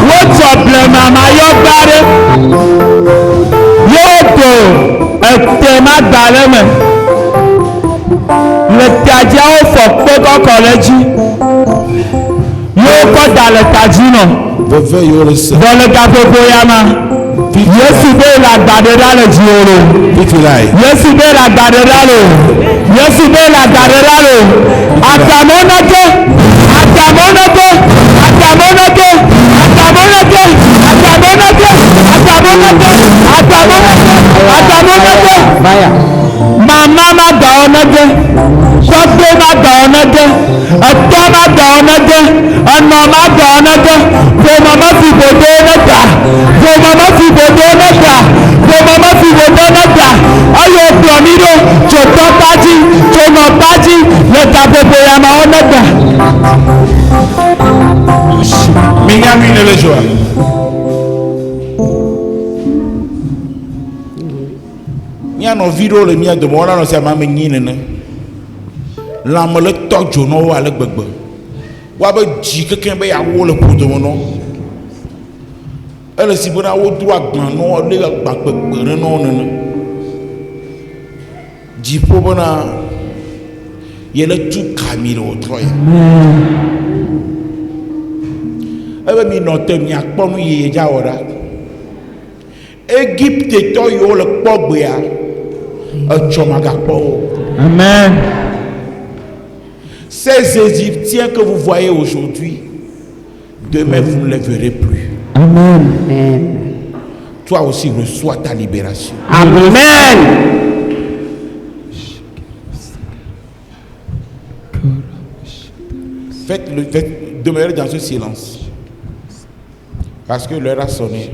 What's your problem, mama? Your body? Your tema daleme. Le tadia o fokpe koko leji. Yo ko dale tajino. Dans le gapopo yama. Yesu be la gbadera le jioro. Yesu be la gbadera lo. Yesu be la gbadera lo. Atamonate. Atamonate. Atamonate. Atamonate. Atamonate. Atamonate. Atamonate. Atamonate. Mama ma gba onade. Sọ́gbé ma gba onade. Ẹ̀tọ́ ma gba onade. Ọ̀nà ma gba onade. Fòmọ̀ ma fi bòdó onada. Fòmọ̀ ma fi bòdó onada. Fòmọ̀ ma fi bòdó onada. Ọyọ òpùrọ̀mídó. Tòtọ́ tájí. Tòmọ̀ tájí. Lẹ́ta gbogbo ya ma onada. Mignamine le joie. Miano viro le mia de mora no sia mama nyine ne. La me le tojo no wa le gbegbe. Wa be ji keken be ya wo le podo no. Ele si bona wo dro agban no le agba gbegbe no no. Ji po bona ye le tu kamiro troya. Ebe mi no te mi akpo nu ye ja ora. Égypte to yo le kpogbe ya. Amen. Ces Égyptiens que vous voyez aujourd'hui, demain vous ne les verrez plus. Amen. Toi aussi reçois ta libération. Amen. Demeurez dans ce silence. Parce que l'heure a sonné.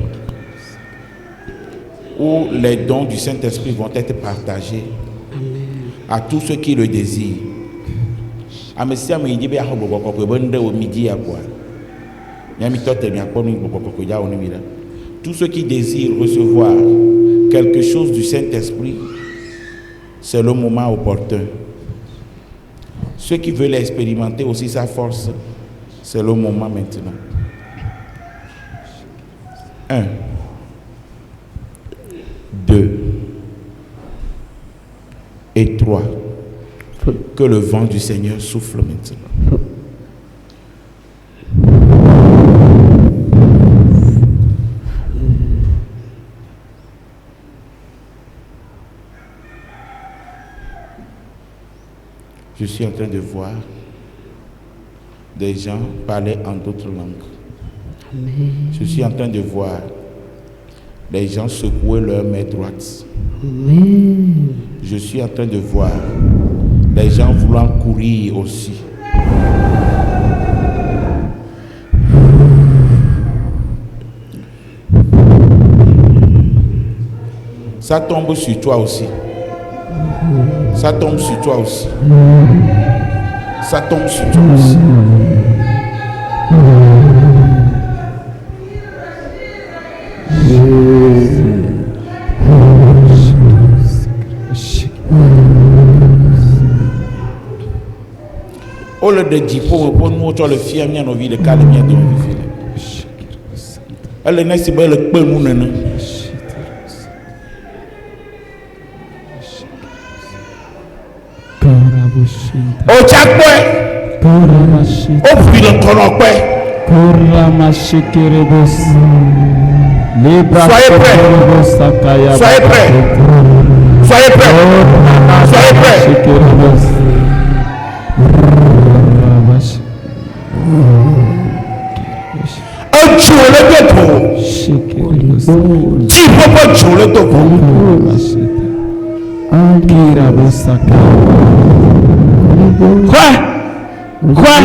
Où les dons du Saint-Esprit vont être partagés à tous ceux qui le désirent. Tous ceux qui désirent recevoir quelque chose du Saint-Esprit, c'est le moment opportun. Ceux qui veulent expérimenter aussi sa force, c'est le moment maintenant. 1, 2 et 3. Que le vent du Seigneur souffle maintenant. Je suis en train de voir des gens parler en d'autres langues. Amen. Je suis en train de voir les gens secouer leur main droite. Amen. Je suis en train de voir les gens voulant courir aussi. Ça tombe sur toi aussi. Ça tombe sur toi aussi. Ça tombe sur toi aussi. Au lieu de dire pour nous, tu as le fier, nous avons envie de calmer, nous avons envie de elle est née, c'est bien le peu nous. Au Tchakwe, au puits de Tonokwe. Soyez prêts. Soyez prêts. Soyez prêts. Soyez prêts. Un jour le topo. Dis pourquoi jour le topo. Quoi?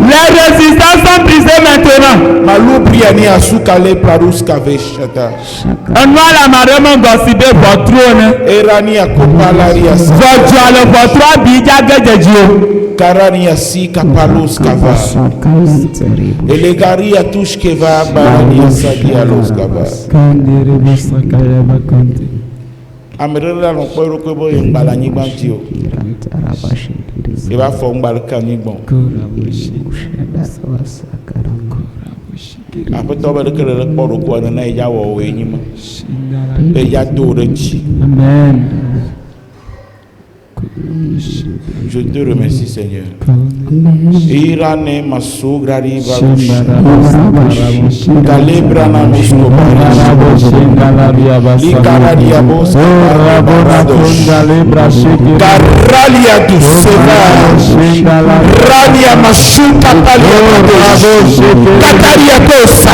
Les résistances sont brisées maintenant. Malou Briani a soukale Pradous Kaveshata. On va la marée gossipé pour trône. Erani a Kopalari a Votre le votre bija gadjo. Karani a si Kapalos Kava. Et les gari a touche Keva Barani a Sadi a Los Kava. Amerela no kwero kwebo yembala nyigbanti o. E ba fo ngbal kan nyigban. Aƒetɔ be ɖeke le kpɔ ɖokua nena eya wɔwɔ enyi me. Eya do ɖe dzi. Amen. Je te remercie, Seigneur. Irane masugrari babush. Kalebrana muskobari. Likaradia bos. Karalia du seva. Ralia masuka palia. Kataria bosa.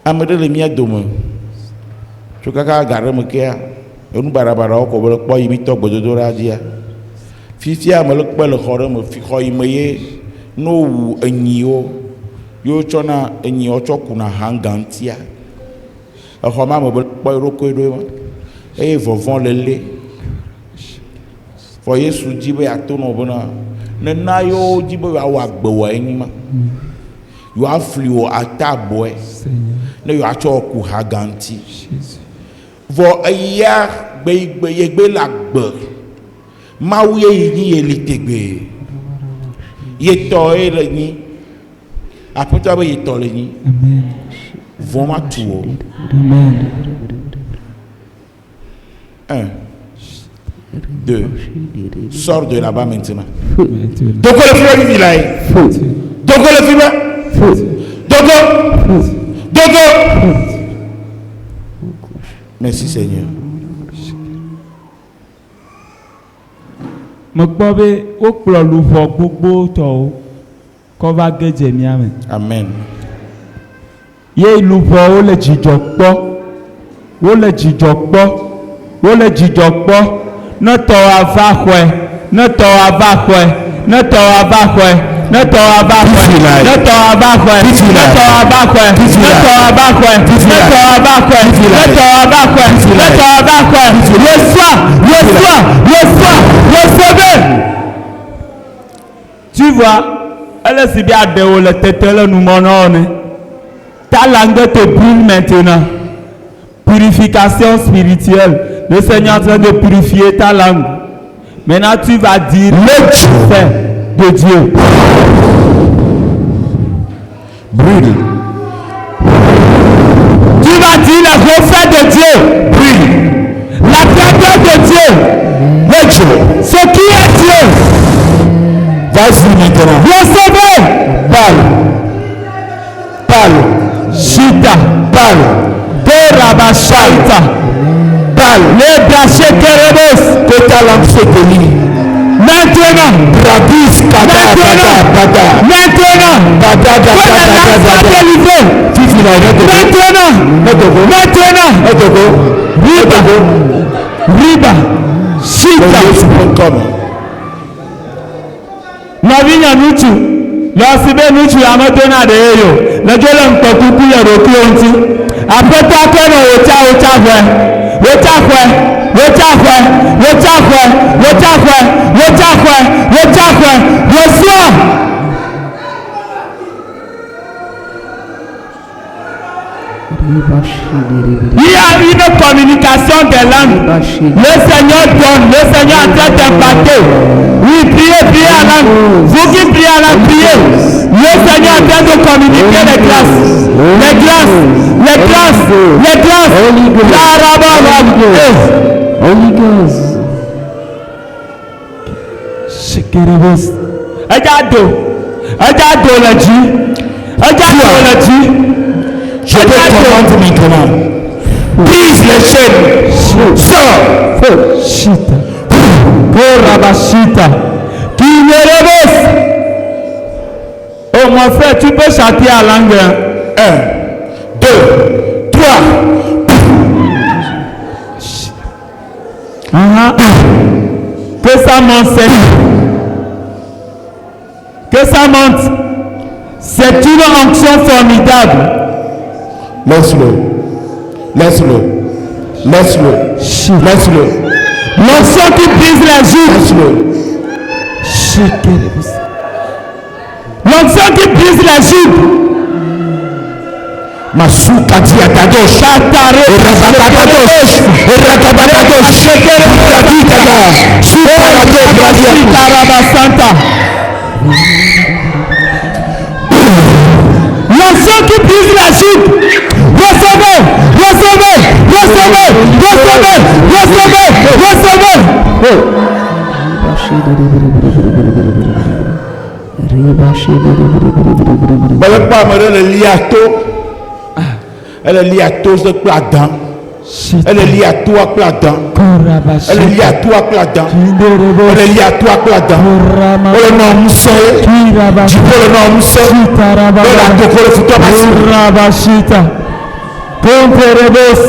Amede le mia dome. Tu kaka gare me kea. Enu barabara o ko be kpo yi mi to gbododo ra dia. Fifia me le kpe le xɔ ɖe me fi xɔ yi me ye no wu enyiwo. Yo tsɔna enyiwo tsɔ kuna hangantia. Exɔ ma me be kpo ɖokoe ɖo ma. Eye vɔvɔ le le. Fɔ Yesu dzi be ato no bena nena yo dzi be awɔ agbe wɔ enyi ma. Yo afli wo ata boe. Ne yo atsɔ ku haganti. Vɔ eya gbe yegbe la gbe. Mawu ye yi ye li tegbe. Ye tɔ ye le nyi. Aƒetɔ be ye tɔ le nyi. Vɔ ma tu o. 1, 2. Sors de là-bas maintenant. Donc le film est là. Donc le film. Donc. Merci Seigneur. Me kpɔ be wokplɔ luʋɔ gbogbo tɔwo kɔ va ge dze mía me. Amen. Ye luʋɔwo le dzidzɔ kpɔ, wole dzidzɔ kpɔ, wole dzidzɔ kpɔ. Ne tɔwo ava xɔe, ne tɔwo ava xɔe, ne tɔwo ava xɔe, ne tɔwo ava xɔe, ne tɔwo ava xɔe, ne tɔwo ava xɔe, ne tɔwo ava xɔe, ne tɔwo ava xɔe, ne tɔwo ava xɔe, ne tɔwo ava xɔe. Le sauver. Tu vois, elle est si bien déo le tête le nous monone. Ta langue te brûle maintenant. Purification spirituelle. Le Seigneur est en train de purifier ta langue. Maintenant tu vas dire le fait de Dieu. Brûle. Tu vas dire le reflet de Dieu. Brûle. La grandeur de Dieu. Ce qui est Dieu. Vas-y maintenant. Recevez. Parle. Chita. Parle. Dorabashaita. Parle. Le brachekerebos. Que ta langue se délie. Maintenant. Rabis pada. Maintenant. Riba. Chita. Navinya nuchu. Lọ́sibẹ́ nuchu amọ́tọ́nà de eyo. Lọ́jọ́ lọ́n pẹ̀kúkú yẹ̀ lókè ontí. Àpẹtọ́ akẹ́nà wòtá fẹ́. Reçois. Il y a une communication des langues. Le Seigneur donne, le Seigneur est en train d'impacter. Oui, priez à langue. Vous qui priez à langue, priez. Le Seigneur est en train de communiquer les grâces. Holy Ghost. Je te commande maintenant. Brise les chaînes. Sors. Oh mon frère, tu peux chanter à langue. 1, 2, 3. Que ça monte. Que ça monte. C'est une onction formidable. Laisse-le. L'onction qui brise les joues. L'onction qui brise les joues. Masuka tiatadosh. Santa. La sang qui brise la chute. Recevez, recevez, recevez, recevez, recevez, recevez. Voilà pas le liato. Elle est liée à tout ce plat-dedans. Elle est liée à toi plat-dedans. Elle est liée à toi plat-dedans. Elle est liée à toi plat-dedans. Oh le nom Moussa. Tu peux le nom Moussa. La toko le foutu Rabashita. Pomperebos.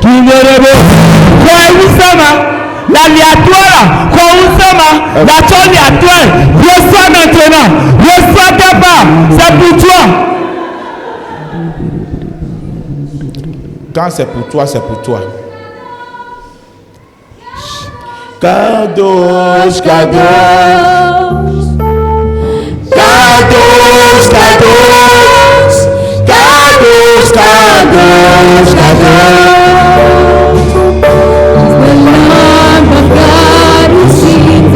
Kinderebos. Kwa usama. La liatoire. Kwa usama. La ton liatoire. Reçois maintenant. Reçois ta part. C'est pour toi. Quand c'est pour toi, c'est pour toi. Kadosh, Kadosh, Kadosh, Kadosh, Kadosh, Kadosh, Kadosh. The Lamb of God who sits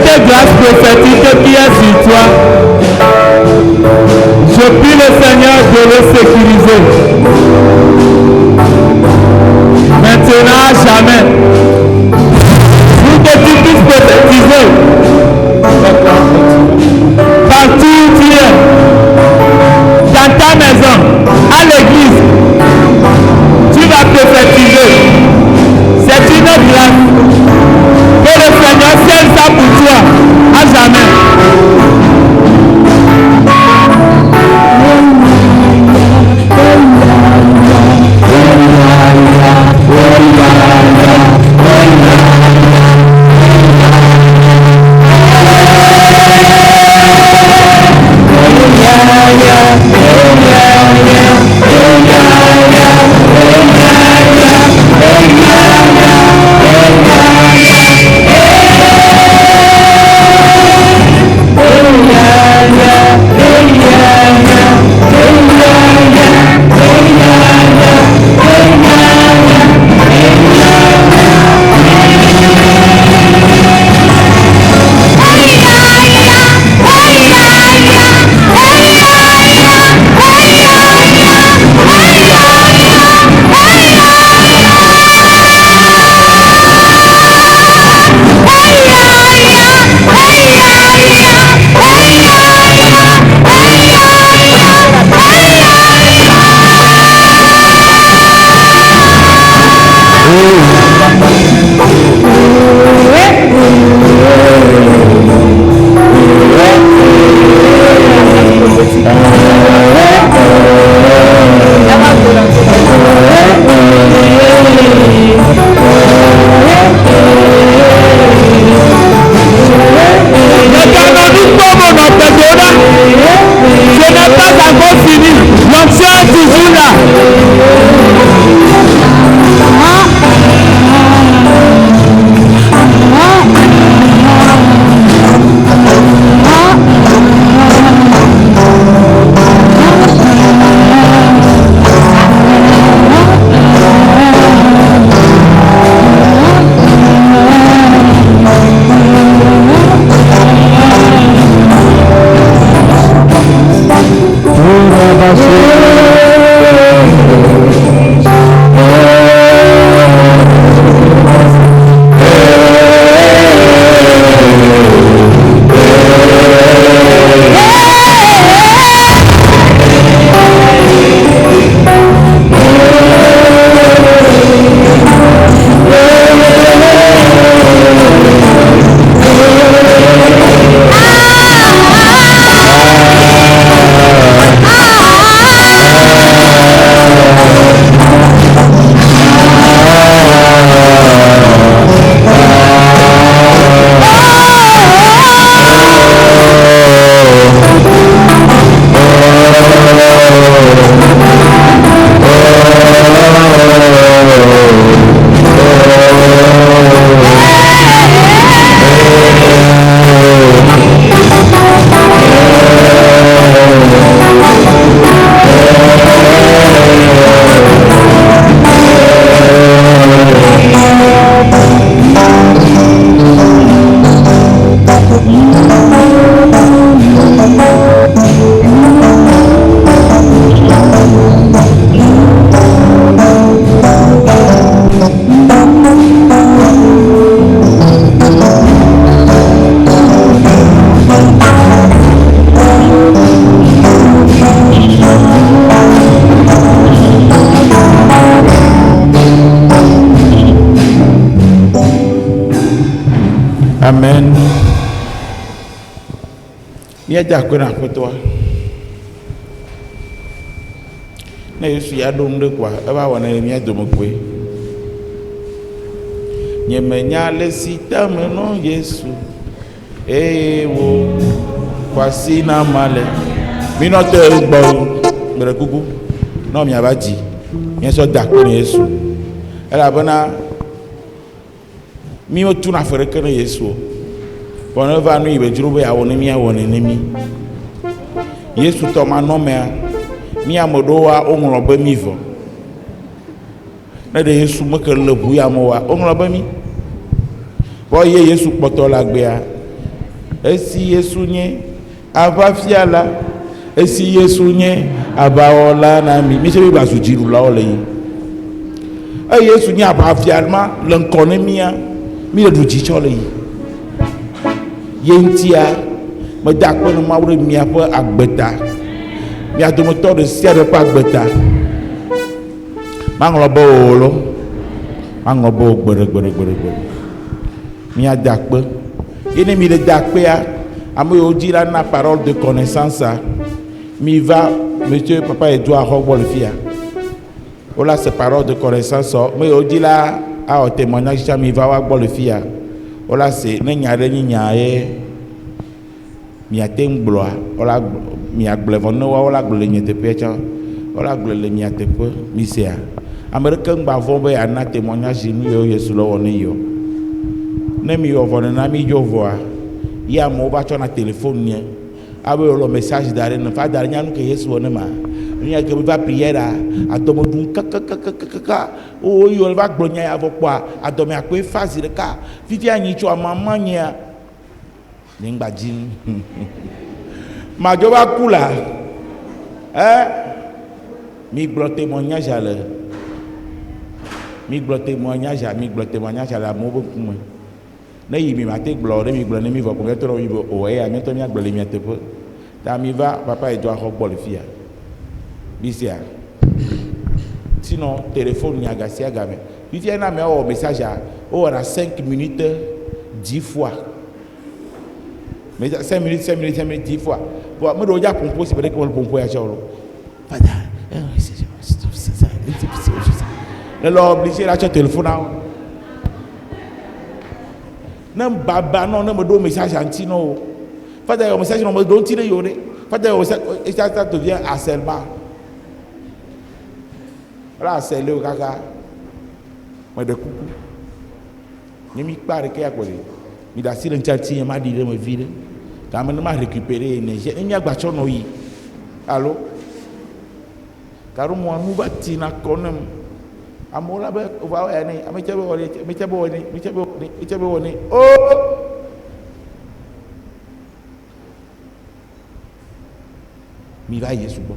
cette grâce prophétique qui est sur toi, je prie le Seigneur de le sécuriser. Maintenant à jamais. Pour que tu puisses prophétiser. Partout où tu es. Dans ta maison. À l'église. Tu vas prophétiser. C'est une grâce. Que le Seigneur scelle ça pour toi. À jamais. Amen. Miaja kwena kwetoa. Na Yesu ya dom de kwa eba wana mia dom kwe. Nyemenya lesita meno Yesu. Wo kwasi na male. Mi no te gbo mere kuku. No mi abaji. Yen so da ko Yesu. Ela bona mi o tuna fere kene Yesu. Bona va nu ibe juro be awon mi awon enemi. Yesu to ma no me mi amodo wa onro ba mi vo. Na de Yesu mo ke le bu ya mo wa onro ba mi. Bo ye Yesu poto la gbe a. esi Yesu nye ava fiala esi Yesu nye ava ola na mi se bi basu jiru la ole yi e Yesu nye ava fialma le nkone mia mi le du jicho le yi yentia me da ko no mawre mia po agbeta mia do mo to de sia de pa agbeta manglo bolo manglo bo gbere mia da ko ene mi le da ko ya amo yo dira na parole de connaissance mi va monsieur papa Edouard Hogbo le fia voilà ces paroles de connaissance mais yo dira a o témoignage ja mi va wa gbo le fia voilà c'est ne nya re nya e mi atem gloa voilà mi agble no voilà gble nye te pecha voilà gble le mi atepo mi sia americain ba vo be ana témoignage ni yo Yesu lo woni yo ne mi yo vo na mi yo vo ya mo ba chona téléphone ni abe lo message dare no fa dare nya no ke Yesu woni ma ni ya ke ba prière adomo dun ka o yo ba gbo nya ya vo kwa adomo akwe phase de ka fifi anyi cho mama nya ningba jin ma jo ba kula mi gbo témoignage ale mi gbo témoignage la mo bo kuma na yi mi mate gbo re mi gbo ne mi vo ko to mi bo o e a mi to mi agbo le mi atepo ta mi va papa Edouard Hogbo le fia bisia sinon téléphone ni agasia game puis il na me o message o ra 5 minutes 10 fois mais 5 minutes 10 fois bon me do ja pompo si peut-être que le pompo ya cholo pada le lo obligé la téléphone na baba non na me do message antino pada o message no me do tire yore pada o ça devient harcèlement là c'est le kaka me de coucou ni mi pare ke akole mi da sile nchati ma di le me vile quand même ma récupérer énergie ni agba chono yi allo karu mo anu bati na konem amola be wa ya ni mi chebe woni oh mi va Yesu bon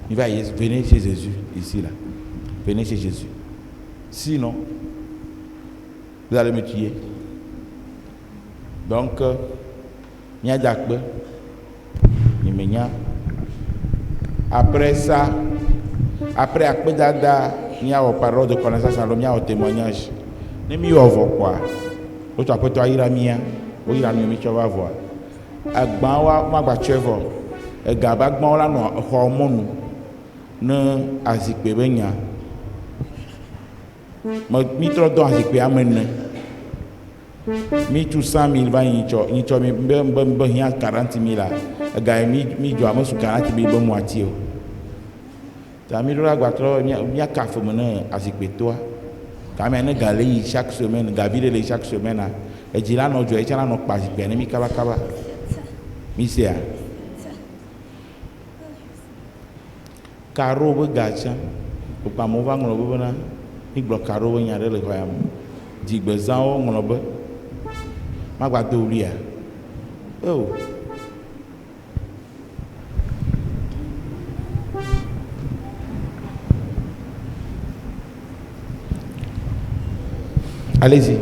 il va Yesu venez chez Jésus ici là venez chez Jésus sinon vous allez me tuer donc nya dakbe ni menya après ça après akpe dada nya o parole de connaissance alors nya o témoignage ne mi o vo kwa o to apeto ayira mia o yira mi mi chowa vo agban wa ma gba chevo e ga ba gbon la no hormone ne azikpe benya mi tro do azikpe amene mi tu 100,000 va ni cho mi be hia 40,000 la ga mi jo amosu 40,000 be moitié o ta mi ro agba tro mi akafo mo na azikpe to ka me ne ga le chaque semaine ga vile le chaque semaine e jila no jo e chala no pa azikpe ne mi kaba mi sia karo be gacha o pa mo va ngolo be na mi gbo karo be nya le ko yam digbe zan o ngolo be ma gba do ri oh allez-y.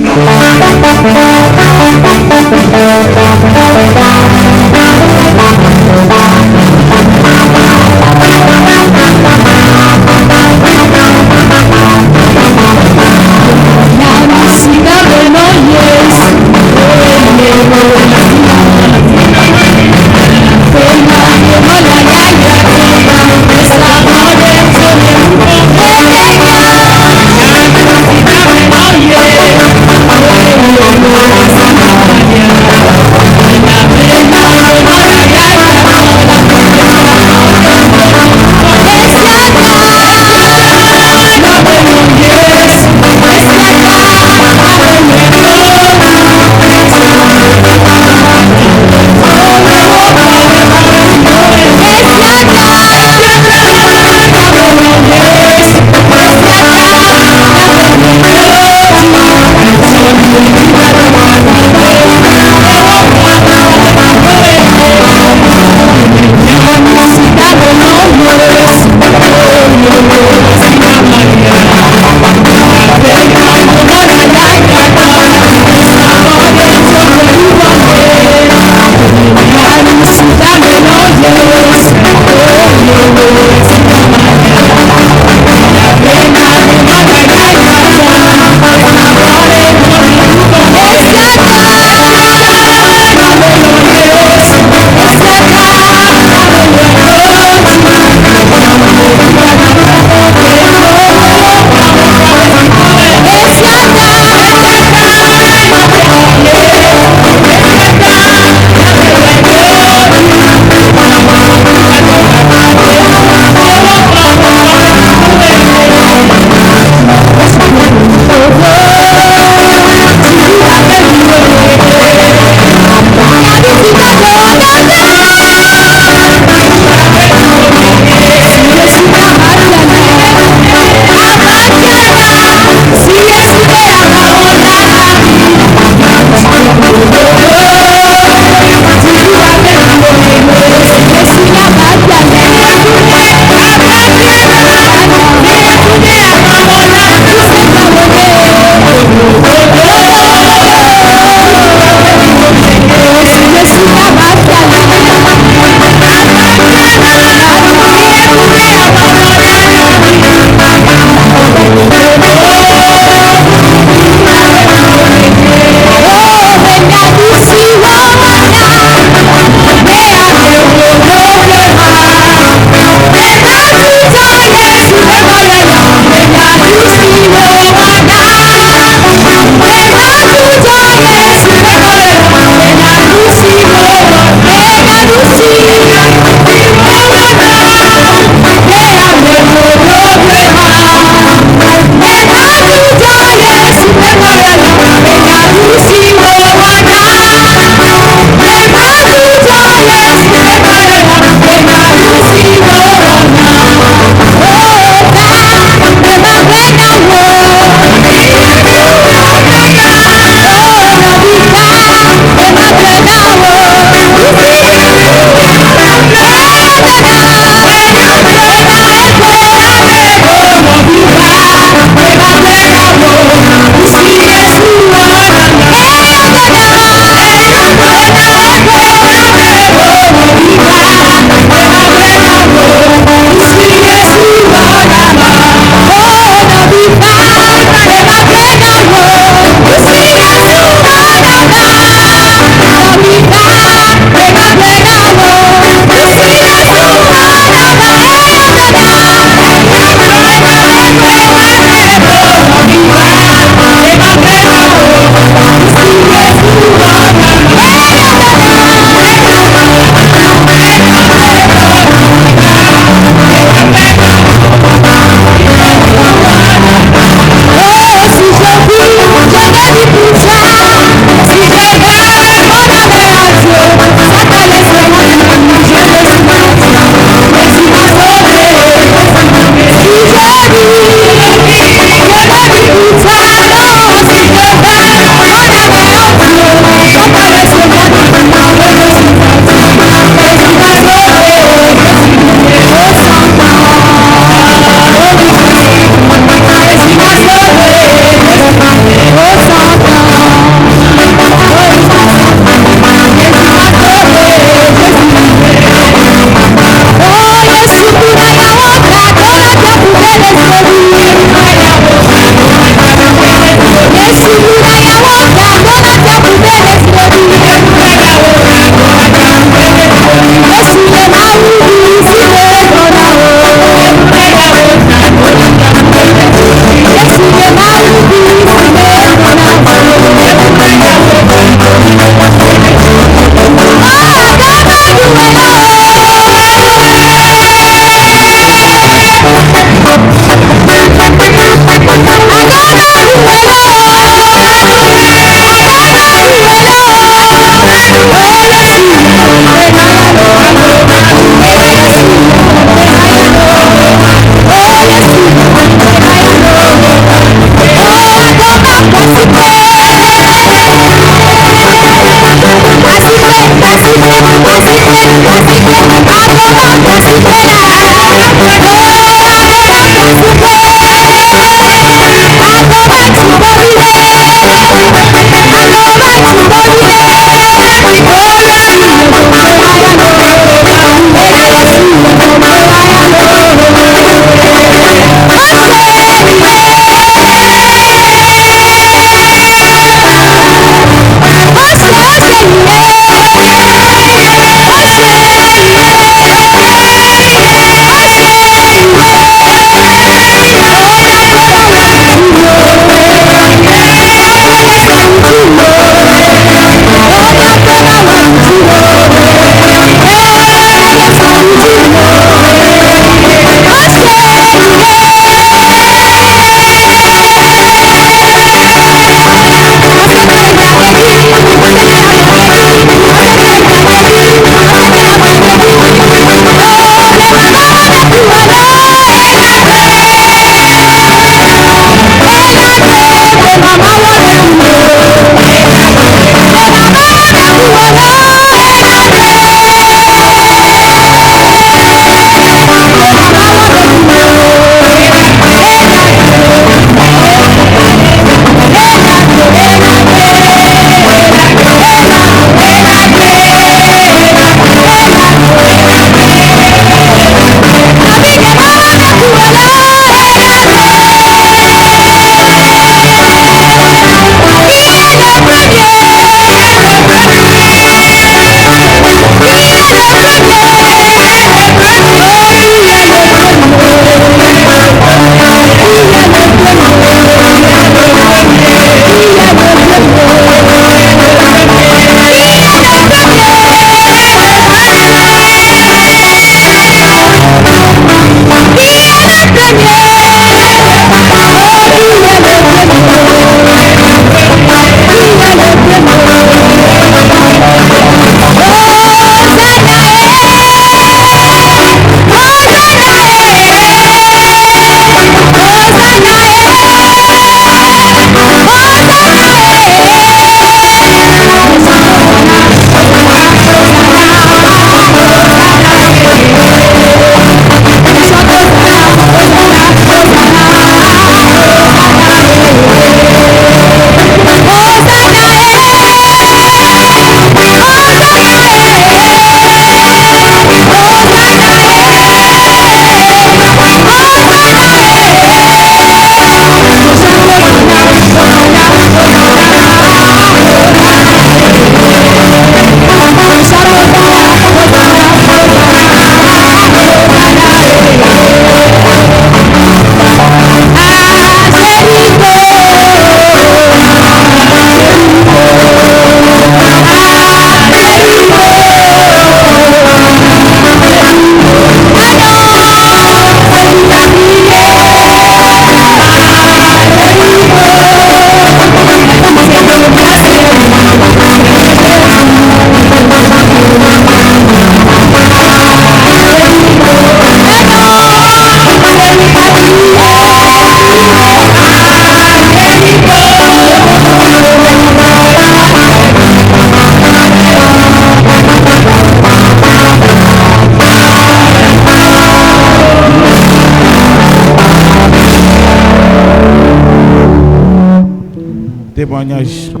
témoignage. On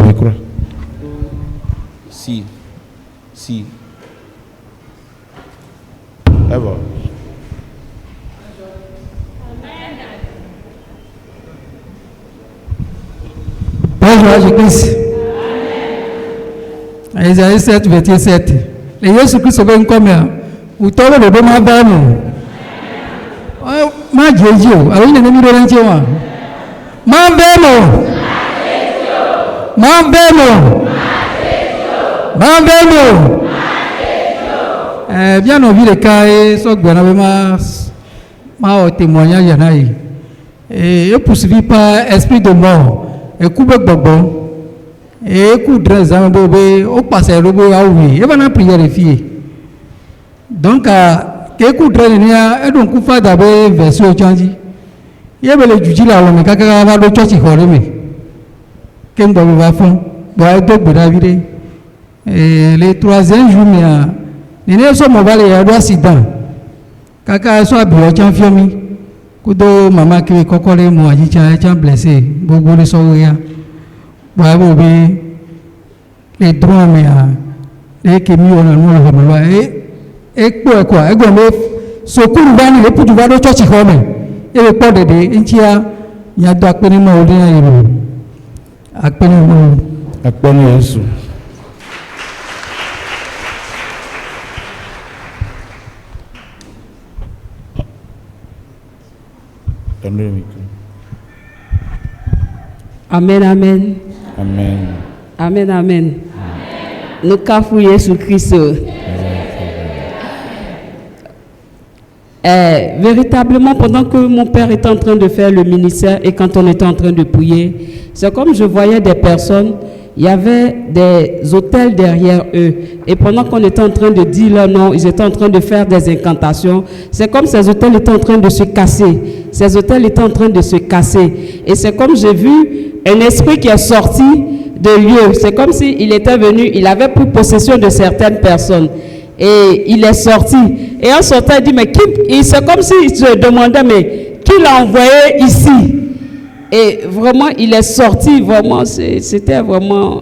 me croit. Si. Eh bon. Bonjour Jésus-Christ. Isaïe 7, verset 7. Le Yesu Christ veut comme ou tolo de ma bamo. Ma jejo, awi ne mi do nche wa. Ma bemo. Bien on vit les cas et so gbe na ma o témoignage yana yi. Et poursuivi par esprit de mort. Et coupe gbogbo. Et coup de raison bobé au passé robo a oui et va prière les filles donc que coup de raison et donc coup fa d'abord version changi il y avait le juge là on kaka va do church hore me kem do va fond boy do bira vide et le troisième jour mais ne so mobile ya do accident kaka so abi o chan fiomi kudo mama ki kokore mo aji chan blessé gbogbo le so ya Bravo, les droits, mais qui mis en œuvre le loi et quoi, et comme secours van les plus du vado church home et le port de intia y a d'acpeni mo de akpeni Yesu. Amen, amen. Amen. Amen, amen. Nous cafou Jésus-Christ. Véritablement, pendant que mon père était en train de faire le ministère et quand on était en train de prier, c'est comme je voyais des personnes, il y avait des autels derrière eux. Et pendant qu'on était en train de dire leur nom, ils étaient en train de faire des incantations. C'est comme ces autels étaient en train de se casser. Ces autels étaient en train de se casser. Et c'est comme j'ai vu un esprit qui est sorti de lieu. C'est comme s'il était venu, il avait pris possession de certaines personnes. Et il est sorti. Et en sortant, il dit, mais qui, c'est comme s'il se demandait, mais qui l'a envoyé ici? Et vraiment, il est sorti, vraiment, c'était vraiment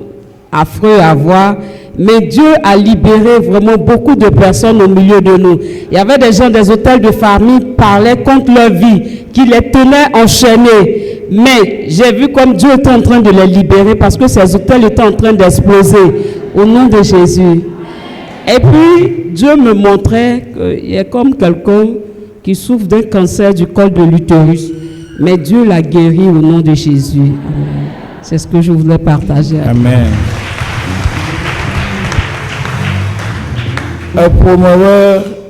affreux à voir. Mais Dieu a libéré vraiment beaucoup de personnes au milieu de nous. Il y avait des gens des hôtels de famille qui parlaient contre leur vie, qui les tenaient enchaînés. Mais j'ai vu comme Dieu était en train de les libérer parce que ces hôtels étaient en train d'exploser au nom de Jésus. Et puis, Dieu me montrait qu'il y a comme quelqu'un qui souffre d'un cancer du col de l'utérus. Mais Dieu l'a guéri au nom de Jésus. Amen. C'est ce que je voulais partager. Amen. Pour moi,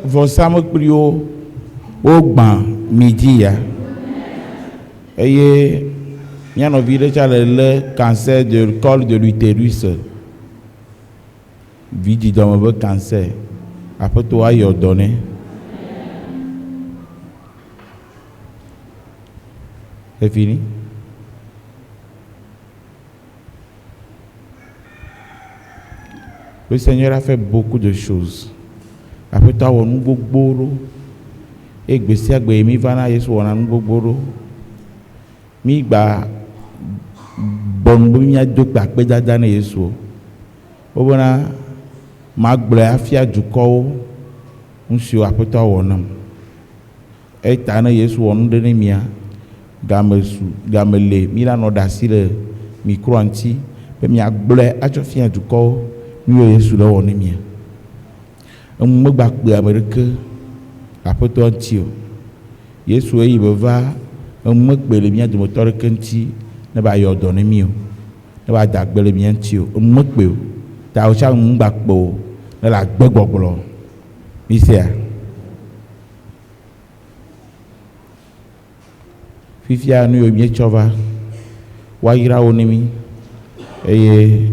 vous savez que au ban midi, et il y a le cancer du col de l'utérus. Vidi dans le cancer. Après toi, il y a donné. C'est fini. Le Seigneur a fait beaucoup de choses. Après toi, on nous beaucoup. Et que si agbe mi vana Yesu on a nous beaucoup. Mi ba bon mi a do pa pe dada na Yesu. Obona ma gble afia duko nsi après toi on. Et ta na Yesu on de mia. Gamele mila no dasi le micro anti pe mi agble atofia duko mi Yesu le woni mi mo gba pe amerike apoto anti o Yesu e beva mo gbe le mi do motor kanti na ba yo do ni mi o na ba dagbe le mi anti o mo gbe o ta o cha mo gba po na la gbegbogbo mi se a Fifia nu yo bien chova wa ira onimi eye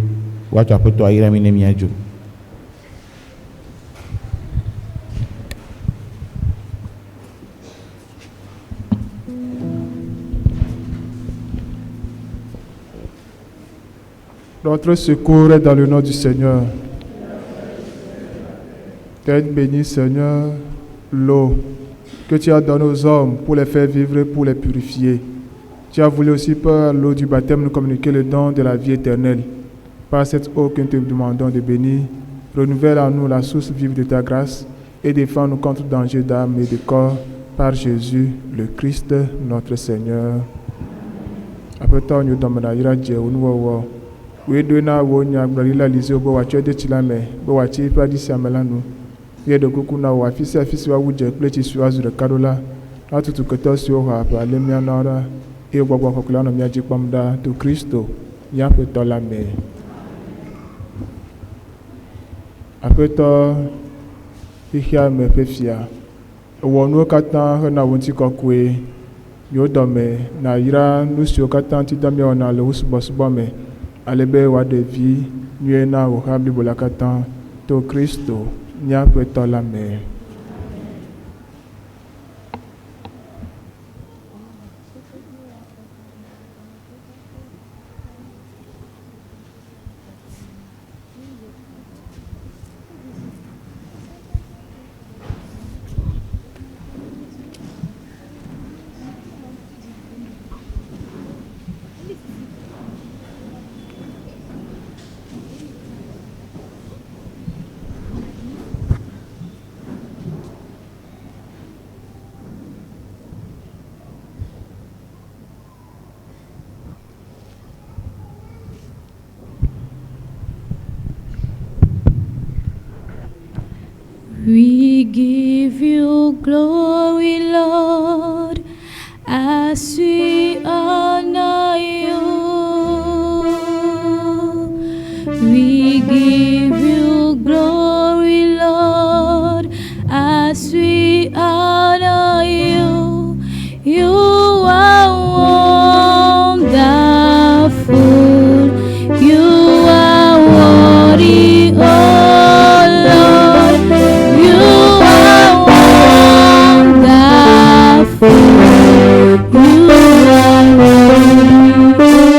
wa to apoto ira mi ne mi ajo Notre secours est dans le nom du Seigneur. T'es béni, Seigneur, l'eau que tu as donné aux hommes pour les faire vivre et pour les purifier. Tu as voulu aussi par l'eau du baptême nous communiquer le don de la vie éternelle. Par cette eau que nous te demandons de bénir, renouvelle en nous la source vive de ta grâce et défends-nous contre danger d'âme et de corps par Jésus, le Christ, notre Seigneur. Après toi, nous demandons ira Dieu nous oui dona wo nya gbarila lizo bo wa chede chilame bo wa chi pa disi amelanu ye de kuku na wa fisi wa wuje plechi su azure karola atutu keto si o ha pa lemia nara e gbogbo kokula no mi aji pamda to Kristo ya pe to la me apeto ihia me pefia wo nu kata na wonti kokwe yo dome na ira nu si o kata ti dami ona le usbo me alebe wa devi nuena o habli bolakatan to Kristo nya pe to la me We give you glory, Lord, as we honor you. We give you glory, Lord, as we honor you. You are wonderful. You are worthy, oh Lord. You are wonderful. You are worthy, oh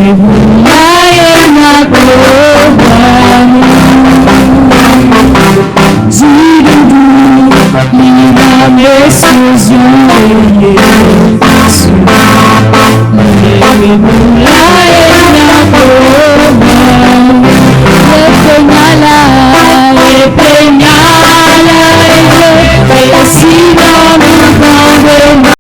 Lord.